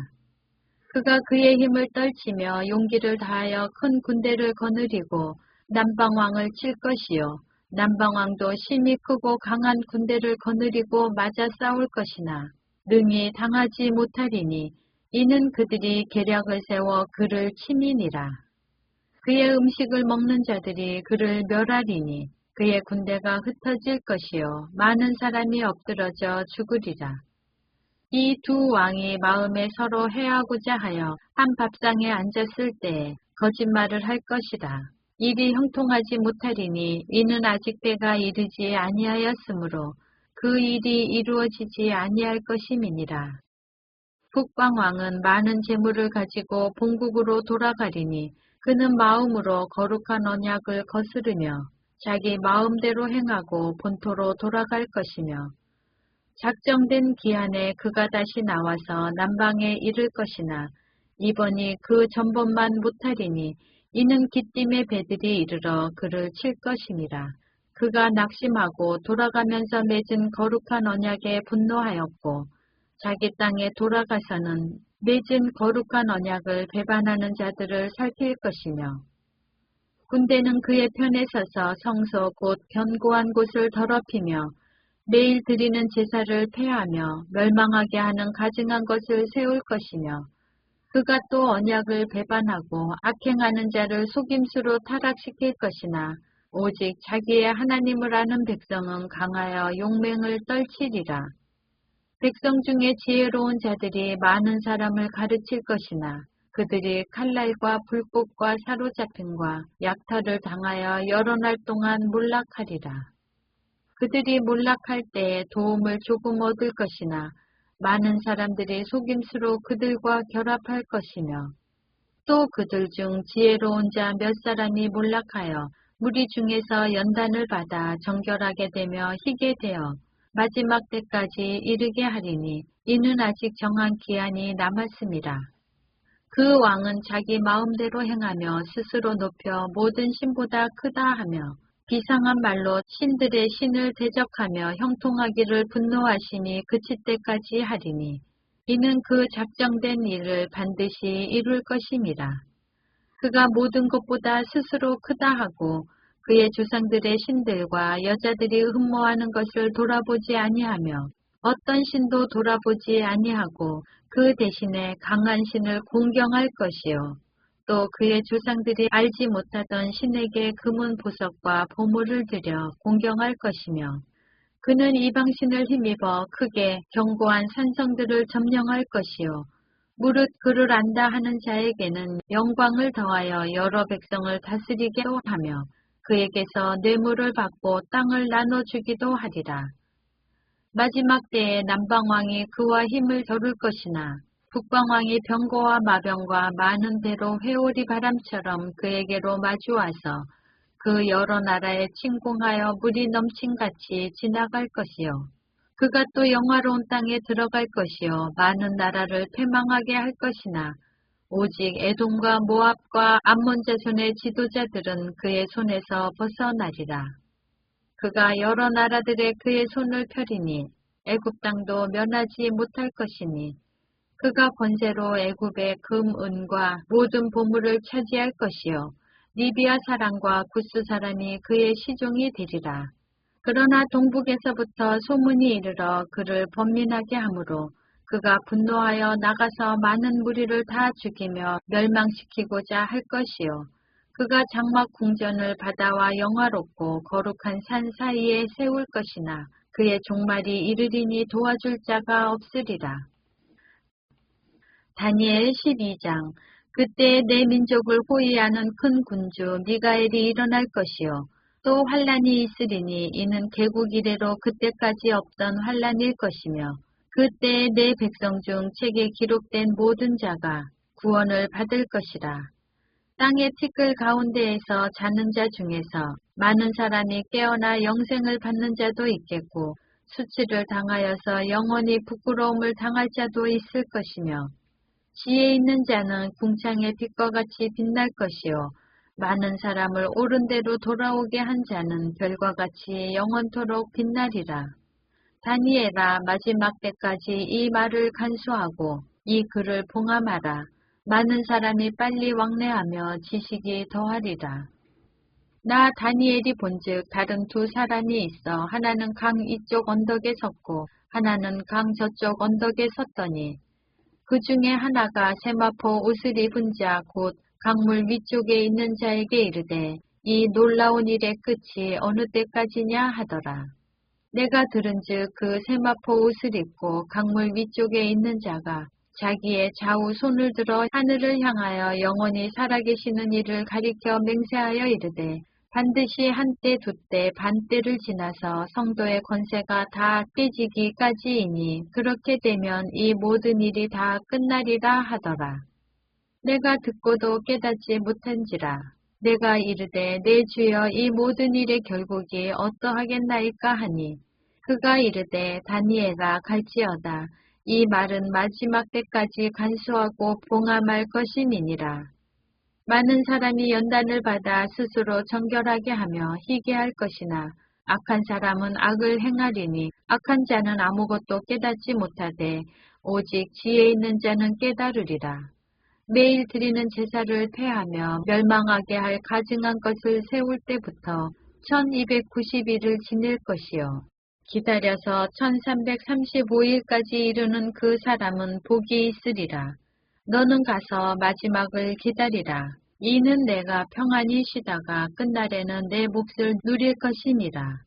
그가 그의 힘을 떨치며 용기를 다하여 큰 군대를 거느리고 남방왕을 칠 것이요. 남방왕도 심히 크고 강한 군대를 거느리고 맞아 싸울 것이나 능히 당하지 못하리니 이는 그들이 계략을 세워 그를 침이니라. 그의 음식을 먹는 자들이 그를 멸하리니 그의 군대가 흩어질 것이요 많은 사람이 엎드러져 죽으리라. 이 두 왕이 마음에 서로 해하고자 하여 한 밥상에 앉았을 때에 거짓말을 할 것이다. 일이 형통하지 못하리니 이는 아직 때가 이르지 아니하였으므로 그 일이 이루어지지 아니할 것임이니라. 북방왕은 많은 재물을 가지고 본국으로 돌아가리니 그는 마음으로 거룩한 언약을 거스르며 자기 마음대로 행하고 본토로 돌아갈 것이며 작정된 기한에 그가 다시 나와서 남방에 이를 것이나 이번이 그 전번만 못하리니 이는 기띔의 배들이 이르러 그를 칠 것임이라. 그가 낙심하고 돌아가면서 맺은 거룩한 언약에 분노하였고 자기 땅에 돌아가서는 맺은 거룩한 언약을 배반하는 자들을 살필 것이며 군대는 그의 편에 서서 성소 곧 견고한 곳을 더럽히며 매일 드리는 제사를 폐하며 멸망하게 하는 가증한 것을 세울 것이며 그가 또 언약을 배반하고 악행하는 자를 속임수로 타락시킬 것이나 오직 자기의 하나님을 아는 백성은 강하여 용맹을 떨치리라. 백성 중에 지혜로운 자들이 많은 사람을 가르칠 것이나 그들이 칼날과 불꽃과 사로잡힘과 약탈을 당하여 여러 날 동안 몰락하리라. 그들이 몰락할 때에 도움을 조금 얻을 것이나 많은 사람들이 속임수로 그들과 결합할 것이며 또 그들 중 지혜로운 자 몇 사람이 몰락하여 무리 중에서 연단을 받아 정결하게 되며 희게 되어 마지막 때까지 이르게 하리니 이는 아직 정한 기한이 남았습니다. 그 왕은 자기 마음대로 행하며 스스로 높여 모든 신보다 크다 하며 비상한 말로 신들의 신을 대적하며 형통하기를 분노하심이 그칠 때까지 하리니 이는 그 작정된 일을 반드시 이룰 것임이라. 그가 모든 것보다 스스로 크다 하고 그의 조상들의 신들과 여자들이 흠모하는 것을 돌아보지 아니하며 어떤 신도 돌아보지 아니하고 그 대신에 강한 신을 공경할 것이요. 또 그의 조상들이 알지 못하던 신에게 금은 보석과 보물을 들여 공경할 것이며 그는 이방신을 힘입어 크게 견고한 산성들을 점령할 것이요. 무릇 그를 안다 하는 자에게는 영광을 더하여 여러 백성을 다스리게 하며 그에게서 뇌물을 받고 땅을 나눠주기도 하리라. 마지막 때에 남방왕이 그와 힘을 겨룰 것이나 북방왕이 병거와 마병과 많은 배로 회오리 바람처럼 그에게로 마주와서 그 여러 나라에 침공하여 물이 넘친같이 지나갈 것이요. 그가 또 영화로운 땅에 들어갈 것이요. 많은 나라를 패망하게 할 것이나 오직 에돔과 모압과 암몬 자손의 지도자들은 그의 손에서 벗어나리라. 그가 여러 나라들의 그의 손을 펴리니 애굽 땅도 면하지 못할 것이니 그가 권세로 애굽의 금, 은과 모든 보물을 차지할 것이요. 리비아 사람과 구스 사람이 그의 시종이 되리라. 그러나 동북에서부터 소문이 이르러 그를 번민하게 하므로 그가 분노하여 나가서 많은 무리를 다 죽이며 멸망시키고자 할 것이요. 그가 장막 궁전을 바다와 영화롭고 거룩한 산 사이에 세울 것이나 그의 종말이 이르리니 도와줄 자가 없으리라. 다니엘 12장. 그때 내 민족을 호위하는 큰 군주 미가엘이 일어날 것이요. 또 환란이 있으리니 이는 개국 이래로 그때까지 없던 환란일 것이며 그때 내 백성 중 책에 기록된 모든 자가 구원을 받을 것이라. 땅의 티끌 가운데에서 자는 자 중에서 많은 사람이 깨어나 영생을 받는 자도 있겠고 수치를 당하여서 영원히 부끄러움을 당할 자도 있을 것이며 지혜 있는 자는 궁창의 빛과 같이 빛날 것이요. 많은 사람을 옳은 대로 돌아오게 한 자는 별과 같이 영원토록 빛나리라. 다니엘아, 마지막 때까지 이 말을 간수하고 이 글을 봉함하라. 많은 사람이 빨리 왕래하며 지식이 더하리라. 나 다니엘이 본즉 다른 두 사람이 있어 하나는 강 이쪽 언덕에 섰고 하나는 강 저쪽 언덕에 섰더니 그 중에 하나가 세마포 옷을 입은 자 곧 강물 위쪽에 있는 자에게 이르되 이 놀라운 일의 끝이 어느 때까지냐 하더라. 내가 들은즉 그 세마포 옷을 입고 강물 위쪽에 있는 자가 자기의 좌우 손을 들어 하늘을 향하여 영원히 살아계시는 이를 가리켜 맹세하여 이르되 반드시 한때 두때 반때를 지나서 성도의 권세가 다 깨지기까지이니 그렇게 되면 이 모든 일이 다 끝나리라 하더라. 내가 듣고도 깨닫지 못한지라. 내가 이르되 내 주여 이 모든 일의 결국이 어떠하겠나이까 하니 그가 이르되 다니엘아 갈지어다. 이 말은 마지막 때까지 간수하고 봉함할 것임이니라. 많은 사람이 연단을 받아 스스로 정결하게 하며 희게 할 것이나 악한 사람은 악을 행하리니 악한 자는 아무것도 깨닫지 못하되 오직 지혜 있는 자는 깨달으리라. 매일 드리는 제사를 폐하며 멸망하게 할 가증한 것을 세울 때부터 1290일을 지낼 것이요. 기다려서 1335일까지 이르는 그 사람은 복이 있으리라. 너는 가서 마지막을 기다리라. 이는 내가 평안히 쉬다가 끝날에는 내 몫을 누릴 것이니라.